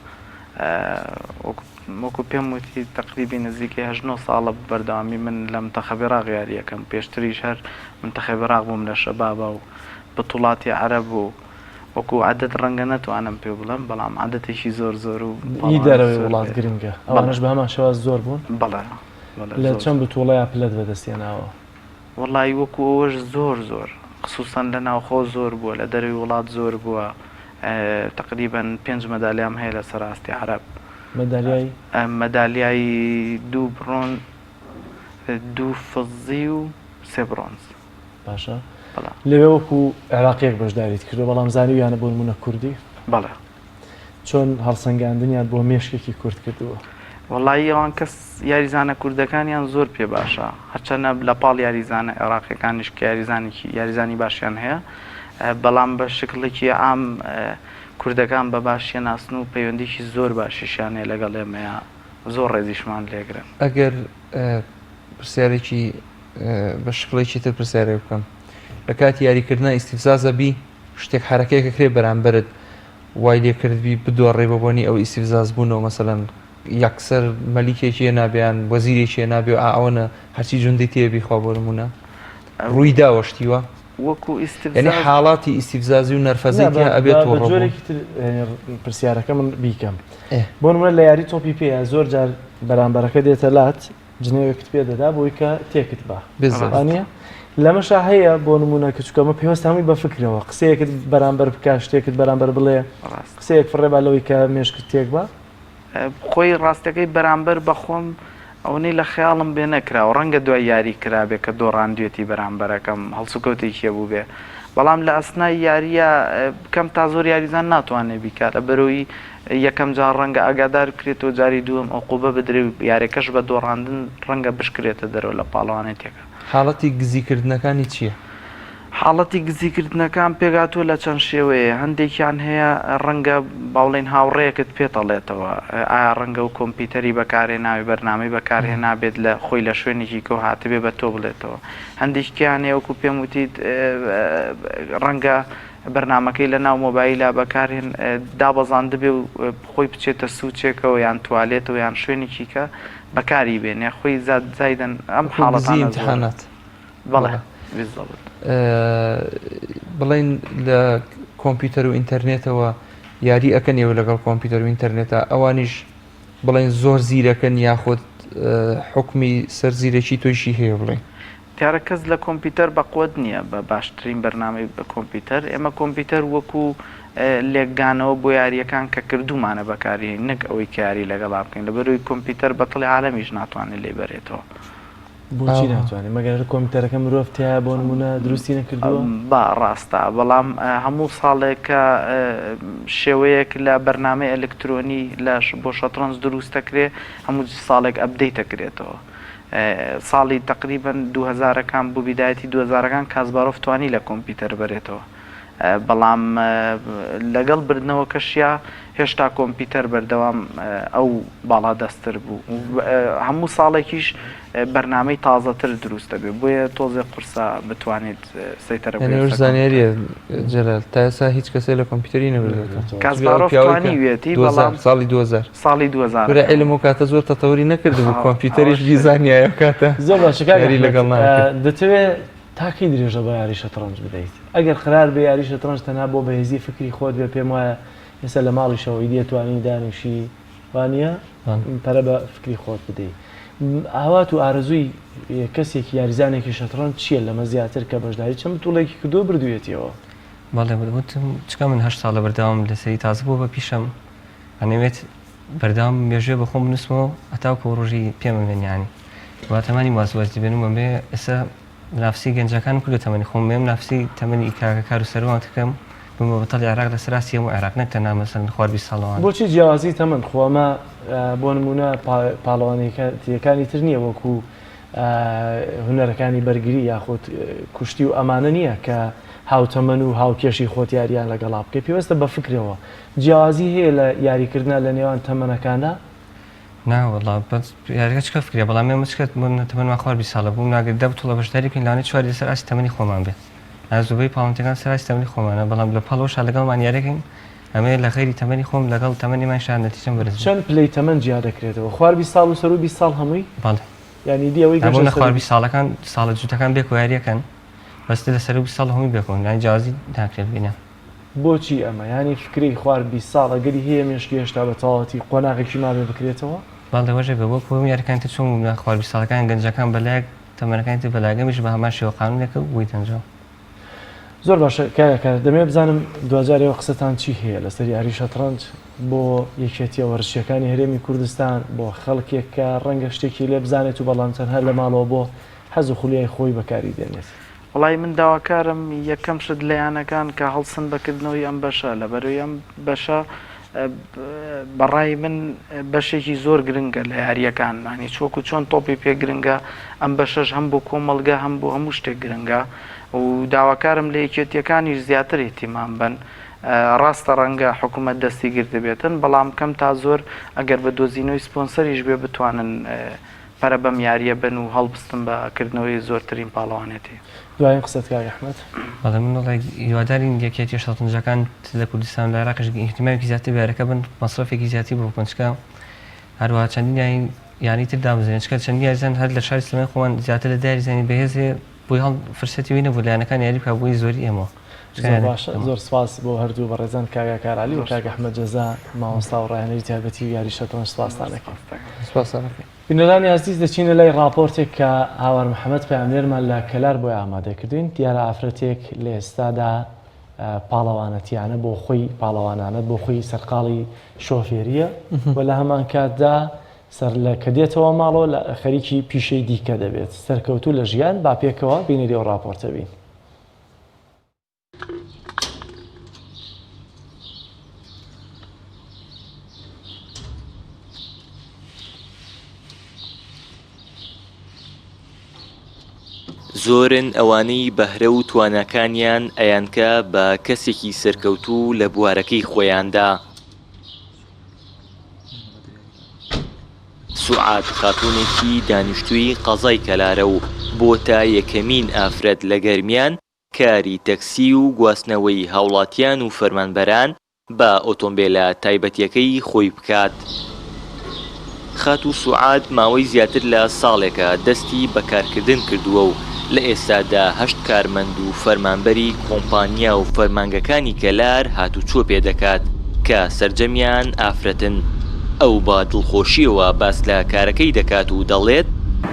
وەکو پێم وتی تقریبی نزیکەی 8 ساڵە بەردەوامی من لە منتەخەبی عێراق یاری یەکەم پێشتریش هەر منتەخەبی عێراق بووم لە شەبابە و بتوڵاتی عەرەب و وەکو عەدەد ڕەنگە نەتوانم پێ بڵێم بەڵام عەدەتێکی زۆر و هی دەرەوەی وڵات گرنگە ئەوانش بە هەمان شێواز زۆر بوون؟ بەڵێ لە چەند بتوڵەیە پلەت بەدەستێناوە؟ وەڵی وەکو ئەوەش زۆر خصوصان لە ناوخۆ زۆر بووە لە دەروی وڵات زۆر بووە تقریبا 5 مەدالیام هەیە لە سەراستی عەرەب مەدالیای 2 برۆن 2 فزی و 3 برۆنز. باشە لەوێ وەکو عێراقیەک بەشداریت کردو بەڵام زانیویانە بۆ نمونە کوردی؟ بەڵێ. چۆن هەڵسەنگاندنیان بۆ مێشکێکی کورد کردووە؟ وەڵی ئەوان کەس یاریزانە کوردەکانیان زۆر پێ باشە هەرچەنە لە پاڵ یاریزانە عێراقیەکانیش کە یاریزانی باشیان هەیە بەڵام بە شکڵێکی عام کوردەکان بە باشیە ناسن و پەیوەندیکی زۆر باشیشیان هەیە لەگەڵ ئێمەیە زۆر ڕێزیشمان لێگرن. ئەگەر پرسیارێکی بە شکڵێکی تر پرسیارێ بکەم لە کاتی یاریکردنە ئیستیفزازە بی شتێک حرەکەیەکە کرێ بەرامبرت وای لێ کردبی بدۆڕێ بەبوونی ئەو ئیستیفزاز بوونەوە مەسەلەن یەکسەر مەلیکێکی نابیان وەزیرێکی نابێ و ئەوەنە هەرچی جوندی تێبی خوا بۆ نمونە ڕووی داوەشتیوە وەکو یعنی حاڵاتی ئیستیفزازی و نەرفەزێکیان ئەبێت جۆرێکی پرسیارەکە من بیکەم بۆ نمونە لە یاری تۆپی پێە زۆر جار بەرامبەرەکە دێتە لات جنێوێکت پێ دەدا بۆی کە تێکت بە بزانە لەمەشا هەیە بۆ نمونە کچکەمە پێوەست هەمووی بە فکرەوە قسەیەکت بەرامبەر بکە شتێکت بەرامبەر بڵێ قسەیەک فڕێبا لەوەی کە مێشکت تێک بە خۆی ڕاستەکەی بەرامبەر بەخۆم ئەوەی لە خەیاڵم بێ نەکراوە ڕەنگە دوای یاری کرابێ کە دۆڕاندوێتی بەرامبەرەکەم هەڵسوکەوتێکی هەبوو بێ بەڵام لە ئەسنای یاریە بکەم تا زۆر یاریزان ناتوانێت بیکات لە بەرەوەی یەکەم جار ڕەنگە ئاگادار بکرێتەوە جاری دووەم عقوبە بدرێ و یاریەکەش بە دۆڕاندن ڕەنگە بشکرێتە دەرەوە لە پاڵەوانێتێکە. حاڵەتی گزیکردنەکانی چییە؟ حاڵەتی گزیکردنەکان پێگاتوە لە چەند شێوەیە هەندێکیان هەیە ڕەنگە باوڵین هاوڕەیەکت پێتەڵێتەوە ئایا ڕەنگە و کۆمپیوتەری بەکارهێناوی بەرنامەی بەکارهێ نابێت لە خۆی لە شوێنێکی کە هاتبێ بە تۆ بڵێتەوە هەندێکیان هەیە وەکو پێم وتیت ڕەنگە بەرنمەکەی لە ناو مۆبایللا بەکارهێن دابەزاند بێ و خۆی بچێتە سوچێکەوە یان توالێتەوە یان شوێنێکی کە بەکاری بێنێ خۆی زایدن ئەم حاڵەتان امتحانات بەڵێ بڵین لە کۆمپیوتەر و ئینتەرنێتەوە یاری ئەەکەنەوە لەگەڵ کۆمپیوتەر و ئینتەرنێتە ئەوانیش بڵین زۆر زیرەکەن یاخود حکمی سەر زیرەکی تۆیشی هەیە بڵێن دیارە کەس لە کۆمپیوتەر بەقوت نییە بە باشترین بەرنامەی بە کۆمپیوتەر ئێمە کۆمپیوتەر وەکو لێکدانەوە بۆ یاریەکان کە کردومانە بەکاری نەک ئەوەی کاری لەگەڵا بکەین لە بەروی کۆمپیوتەر بەتڵی عالەمیش ناتوانێت لێ بەرێتەوە. بۆچی ناتوانێت مەگەر کۆمپیوتەرەکە مرۆڤتیا بۆ نمونە دروستی نەکردووە؟ با ڕاستە بەڵام هەموو ساڵێکە شێوەیەک لە بەرنامەی ئەلکترۆنی بۆ شەترەنج دروست دەکرێت هەموو ساڵێک ئەپدەیت دەکرێتەوە. ساڵی تقریبا 2000ەکان بۆ بیدایەتی 2000ەکان کاسبارۆف توانی لە کۆمپیوتەر بەرێتەوە بەڵام لەگەڵ بردنەوە کەشیا هێشتا کۆمپیوتەر بەردەوام ئەو باڵا دەستتر بوو هەموو ساڵێکیش بەرنامەی تازەتر دروست دەبێت بۆیە تۆزێ قورسا بتوانێت سەیتەرە زانیاریە جەلال تا ئێستا هیچ کەسێ لە کۆمپیوتەری نەبردێتەوە کاسپارۆف توانیوێتی بەڵام ساڵی 2000 ساڵی 2000 برا علم و کاتە زۆر تەتەوری نەکردبوو کۆمپیوتەریش بیزانیایە کاتە زۆر باشەکاری لەگەڵ دەتەوێت تاکەی درێژە بە یاری شەترەنج بدەیت ئەگەر قرار بە یاری شەترەنج تەنها بۆ بەهێزی فکری خۆت بێ پێم وایە ئێستا لە ماڵیشەوەی دێتوانی دانیشی وانە پەرە بە فکری خۆت بدەیت ئاوات و ئارەزووی کەسێکی یاریزانێکی شەترەنج چییە لەمە زیاتر کە بەشداری چەند توڵێکی کردو بردوێتیەوە بەڵێ وتم چکە من 8 ساڵە بەردەوام لەسەری تازە بوو بە پیشەم ئەنەوێت بەردەوام مێژوێ بە خۆم بنووسمەوە ئەتاوکە ڕۆژی پێمەمێنیانی واتەمانی وازوەرزی بێنم بێ ئێستا نافسی گەنجەکان کورد تەمەنی خۆم بێم نافسی تەمەنی کار و سەروان تکەم بمە بەتەڵی عێراق لە سەراستی هەموو عێراق نەک تەنها مەسەڵەن خواردی ساڵەوان بۆچی جیاوازی تەمەن خۆمە بۆ نمونە پاڵەوانەکانی تر نییە وەکو هونەرەکانی بەرگری یاخود کوشتی و ئەمانە نییە کە هاوتەمەن و هاوکێشی خۆتیاریان لەگەڵا بکە پێوەستە بە فکرەوە جیاوازی هەیە لە یاریکردە لە نێوان تەمەنەکانە ناوەڵا یاریگە چکە فکرە بەڵام ئێمە چکات تەمەنمان خواردی ساڵە بووم ناگەر دە بتوڵە بەشداری بکەین لەوانەیە چوار لەسەر ئاستی تەمەنی خۆمان بێت ئازوبەی پاڵنتەکان سەراستی تەمەنی خۆمانە بەڵام لە پاڵەوەش لەگەڵمان یاریەکەین ئەمێ لە خەیری تەمەنی خۆم لەگەڵ تەمەنیمان شار نەتیجەم بەرز چەند پلەی تەمەن جیا دەکرێتەوە خواردی ساڵ و سەر و 20 ساڵ هەمووی بەڵێ ینی دیەوەی گەشتە خواردی ساڵەکان ساڵە جووتەکان بێک و یاریەکەن بەستە لە سەر و 20 ساڵ هەمووی بێکەوە یانی جیاوازی ناکرێت بینە بۆچی ئەمە ینی فکری خوارد 20 ساڵ ئەگەری هەیە مێشکی هێشتا بە تەواوەتی قۆناغێکی مابێ بکرێتەوە بەڵێ وەژێ بە بۆ یاریەکان تر چۆن خواردی ساڵەکان گەنجەکان بەلایەک تەمەنەکانی تر بەلاگەمیش بە هەمان شێوە قانونێکە بووی تەنجەوە زۆر باشە کارەکە دەمێ بزانم دوجارەوە قسەتان چی هەیە لەسەر یاری شەترەنج بۆ یەکێتیە وەرزشیەکانی هەرێمی کوردستان بۆ خەڵکێک کە ڕەنگە شتێکی لێ بزانێت و بەڵام تەنها لە ماڵەوە بۆ حەز و خولیای خۆی بەکاری دێنێت وڵی من داواکارم یەکەم شت لەیانەکان کە هەڵسن بەکردنەوەی ئەم بەشە لە بەروی ئەم بەشە بەڕای من بەشێکی زۆر گرنگە لە یاریەکان مانی چۆک و چۆن تۆپی پێ گرنگە ئەم بەشەش هەم بۆ کۆمەڵگە هەم بۆ هەموو شتێک گرنگە و داواکارم لە یەکێتیەکانیش زیاتر ئیتیمان بن ڕاستە ڕەنگە حکوومەت دەستی گرت دەبێتن بەڵام کەم تا زۆر ئەگەر بە دۆزینەوەی سپۆنسەریش بێ بتوانن پەرە بەم یاریە بن و هەڵبستن بەکردنەوەی زۆرترین پاڵەوانێتی دوای قسەت کاک ئەحمەد بەڵێ من وڵای هیوادارین یەکێتی شەترەنجەکان لە کوردستان لە عێراقش ئیحتیماڵێکی زیاتر بێرەکە بن مەصرفێکی زیاتی بۆ بکەن هەروەها چەندین یانی تر دامەزێنن چکە چەندین یاریزان هەر لە شاری سلێمانی خۆمان زیاتر لە داری زانی بەهێزێ بۆی هەڵ فرسەتی وی نەبوو لایەنەکان یاری بکە بۆی زۆری ئێمە زۆر سپاس بۆ هەردوو بەڕێزان کاگا کارالی و کاک ئەحمەد جەزا مامۆستا و ڕاهێنەری تایبەتی و یاری شەترەنج سپاسدانەکەم بینەرانی عزیز دەچینە لای راپۆرتێک کە هاوار محەممەد پەیامبەرمان لە کەلار بۆی ئامادەکردوین دیارە ئافرەتێک لە ئێستادا پاڵەوانەتیانە بۆ خۆی پاڵەوانانەت بۆ خۆی سەرقاڵی شۆفێریە و لە هەمان کاتدا سەر لە کە دێتەوە ماڵەوە لە خەریکی پیشەی دیکە دەبێت سەرکەوتوو لە ژیان با پێکەوە بینەری ئەو راپۆرتە بین. زۆرن ئەوانەی بەهرە و تواناکانیان ئەیانکە بە کەسێکی سەرکەوتوو لە بوارەکەی خۆیاندا. سوعاد خاتوونێکی دانیشتووی قەزای کەلارە و بۆتە یەکەمین ئافرەت لە گەرمیان کاری تەکسی و گواستنەوەی هاوڵاتیان و فەرمانبەران بە ئۆتۆمبیلە تایبەتیەکەی خۆی بکات. خاتو سوعاد ماوەی زیاتر لە ساڵێکە دەستی بەکارکردن کردووە و لە ئێستادا 8 کارمەند و فەرمانبەری کۆمپانیا و فەرمانگەکانی کەلار هاتوچۆ پێ دەکات کە سەرجەمیان ئافرەتن. ئەو با دڵخۆشیەوە باس لە کارەکەی دەکات و دەڵێت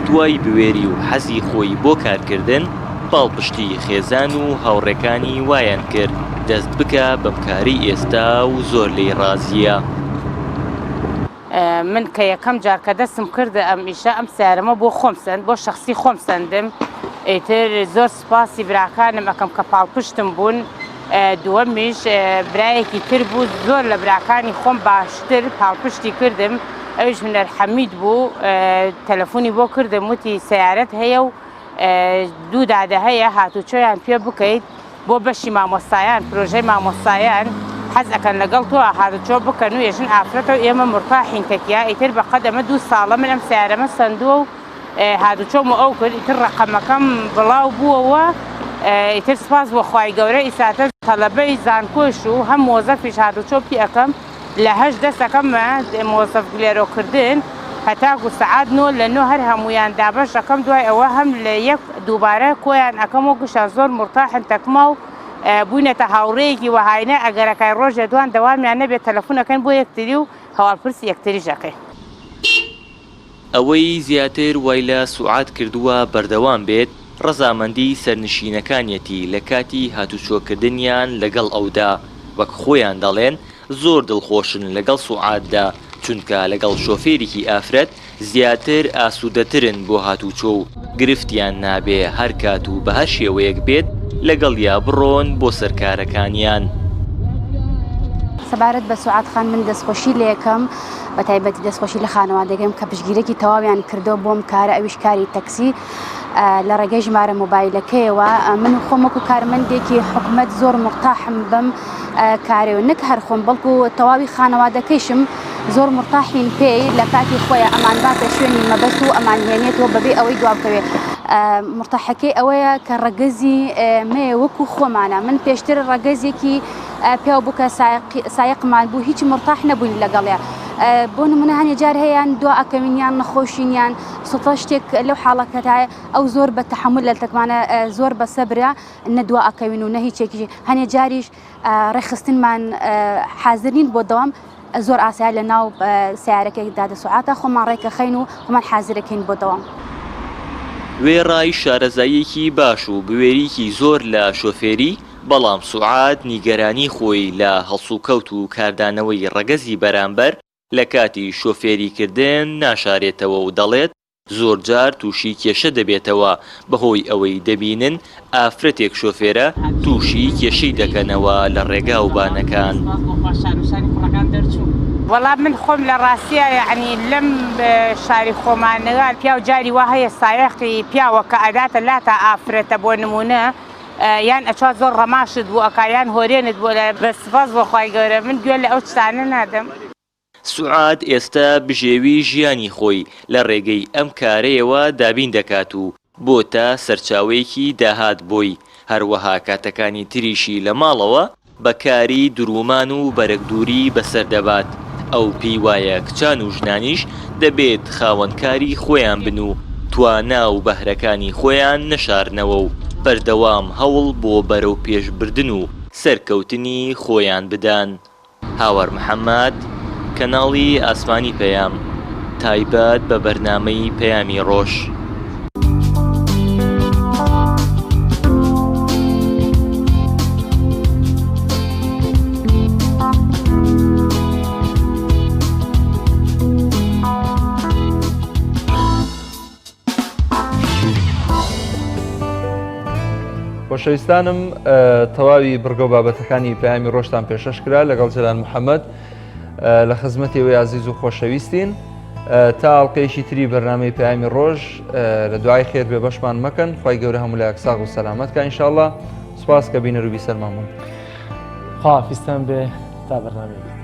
دوای بوێری و حەزی خۆی بۆ کارکردن باڵپشتی خێزان و هاوڕێکانی وایان کرد دەست بکە بەمکاری ئێستا و زۆر لێی ڕازیە. من کە یەکەم جار کە دەستم کردە ئەم ئیشە ئەم سیارەمە بۆ خۆم سند بۆ شخصی خۆم سندم ئیتر زۆر سپاسی براکانم ئەەکەم کە پاڵپشتم بوون. دووەمیش برایەکی تر بوو زۆر لە براکانی خۆم باشتر پاڵپشتی کردم ئەوش هونەر حەمید بوو تەلەفۆنی بۆ کردم وتی سیارەت هەیە و دوو دادە هەیە هاتوچۆیان پێ بکەیت بۆ بەشی مامۆستایان پرۆژەی مامۆستایان حەز ئەکەن لەگەڵ تۆ هاتوچۆ بکەن و ێژن ئافرەتەوە ئێمە مرتاحین کەکیا ئیتر بەقەد ئەمە 2 ساڵە من ئەم سیارەمە سندووە و هاتوچۆمە ئەو کرد ئیتر ڕقەمەکەم بڵاو بووەوە ئیتر سپاس بۆ خوای گەورە ئیساتە تەلەبەی زانکۆش و هەم مۆزەفیش هاتوچۆ پێ ئەەکەم لە 8 دەستەکەمە مۆزەف گلێرۆکردن هەتاکو سەعات 9 لە 9 هەر هەمویان دابەش ئەەکەم دوای ئەوە هەم لە یەک دووبارە کۆیان ئەەکەم و گوشە زۆر مرتاحن تەکما و بوونەتە هاوڕێیەکی وەهاینە ئەگەرەکەی ڕۆژە دوان دەوامیان نەبێت تەلەفۆنەکەن بۆ یەکتری و هەواڵپرسی یەکتری ژەکەی ئەوەی زیاتر وای لە سوعات کردووە بەردەوام بێت ڕەزامەندی سەرنشینەکانیەتی لە کاتی هاتوچۆکردنیان لەگەڵ ئەودا وەک خۆیان دەڵێن زۆر دڵخۆشن لەگەڵ سوعاتدا چونکە لەگەڵ شۆفێرێکی ئافرەت زیاتر ئاسوودەترن بۆ هاتوچۆ و گرفتیان نابێ هەر کات و بە هەر شێوەیەک بێت لەگەڵ یا بڕۆن بۆ سەرکارەکانیان. سەبارەت بە سوعات خان من دەستخۆشی لێ یەکەم بە تایبەتی دەستخۆشی لە خانەوادەکەم کە پشگیرێکی تەواویان کردەوە بۆم کارە ئەویش کاری تەکسی لە ڕێگەی ژمارە مۆبایلەکەیەوە من خۆم وەکو کارمەندێکی حکومەت زۆر مرتاحم بم کارێەوە نەک هەر خۆم بەڵکو تەواوی خانەوادەکەیشم زۆر مرتاحین پێی لە کاتی خۆیان ئەمان باتە شوێنی مەبەست و ئەمان هێنێتەوە بەبێ ئەوەی دوابکەوێت مرتاحەکەی ئەوەیە کە ڕەگەزی مێ وەکو خۆمانە من پێشتر ڕەگەزێکی پێ بووکە سایقمان بوو هیچ مرتاح نەبووین لەگەڵێ بۆ نمونە هەنێ جار هەیەیان دو ئەکەوینیان نەخۆشینیان سوتە شتێک لەو حاڵەکەتایە ئەو زۆر بە تەحمل لە تەکمانە زۆر بە سەبرە نەدووە ئەکەوین و نە هیچێکی هەنێ جاریش ڕێخستنمان حازرین بۆ دەوام زۆر ئاسایی لە ناو سیارەکەیدا دەسوعاتە خۆمان ڕێکە خەین و خۆمان حازرەکەین بۆ دەوام. وێڕای شارەزاییەکی باش و بوێریکی زۆر لە شۆفێری بەڵام سوعات نیگەرانی خۆی لە هەڵسوکەوت و کاردانەوەی ڕەگەزی بەرامبەر لە کاتی شۆفێریکردن ناشارێتەوە و دەڵێت زۆر جار تووشی کێشە دەبێتەوە بەهۆی ئەوەی دەبینن ئافرەتێک شۆفێرە تووشی کێشەی دەکەنەوە لە ڕێگا و بانەکان. وەڵام من خۆم لە ڕاستیە یعنی لەم شاری خۆمانەوە پیا و جاری وا هەیە سایەقی پیاوە کە ئەداتە لاتە ئافرەتە بۆ نمونە یان ئەچوات زۆر ڕەماشت بوو ئەکایان هۆرێنت بۆ لە بەسپاس بۆ خوای گەورە من گوێ لە ئەو شتانە نادەم. سوعات ئێستا بژێوی ژیانی خۆی لە ڕێگەی ئەم کارەیەوە دابین دەکات و بۆتە سەرچاوەیەکی داهات بۆی هەروەها کاتەکانی تریشی لە ماڵەوە بەکاری درومان و بەرەکدووری بەسەردەبات ئەو پێی وایە کچان و ژنانیش دەبێت خاوەنکاری خۆیان بن و توانا و بەهرەکانی خۆیان نەشارنەوە و بەردەوام هەوڵ بۆ بەرەو پێشبردن و سەرکەوتنی خۆیان بدان. هاوەر محەممەد کەناڵی ئاسمانی پەیام تایبەت بە بەرنامەی پەیامی ڕۆژ. خۆشەویستانم تەواوی بڕگە و بابەتەکانی پەیامی ڕۆژتان پێشەش کرا لەگەڵ جەلال محەممەد لە خزمەتی وی عزیز و خۆشەویستین تا ئەڵلقەیەکی تری بەرنامەی پەیامی ڕۆژ لە دوای خێر بێ بەشمان مەکەن خی گەورە هەموو لایەک ساغ و سەلامەتکە ئینشاءڵڵا سوپاس کە بینەروبی سەرمان بوون خواحافیزتان بێ تا بەرنامەی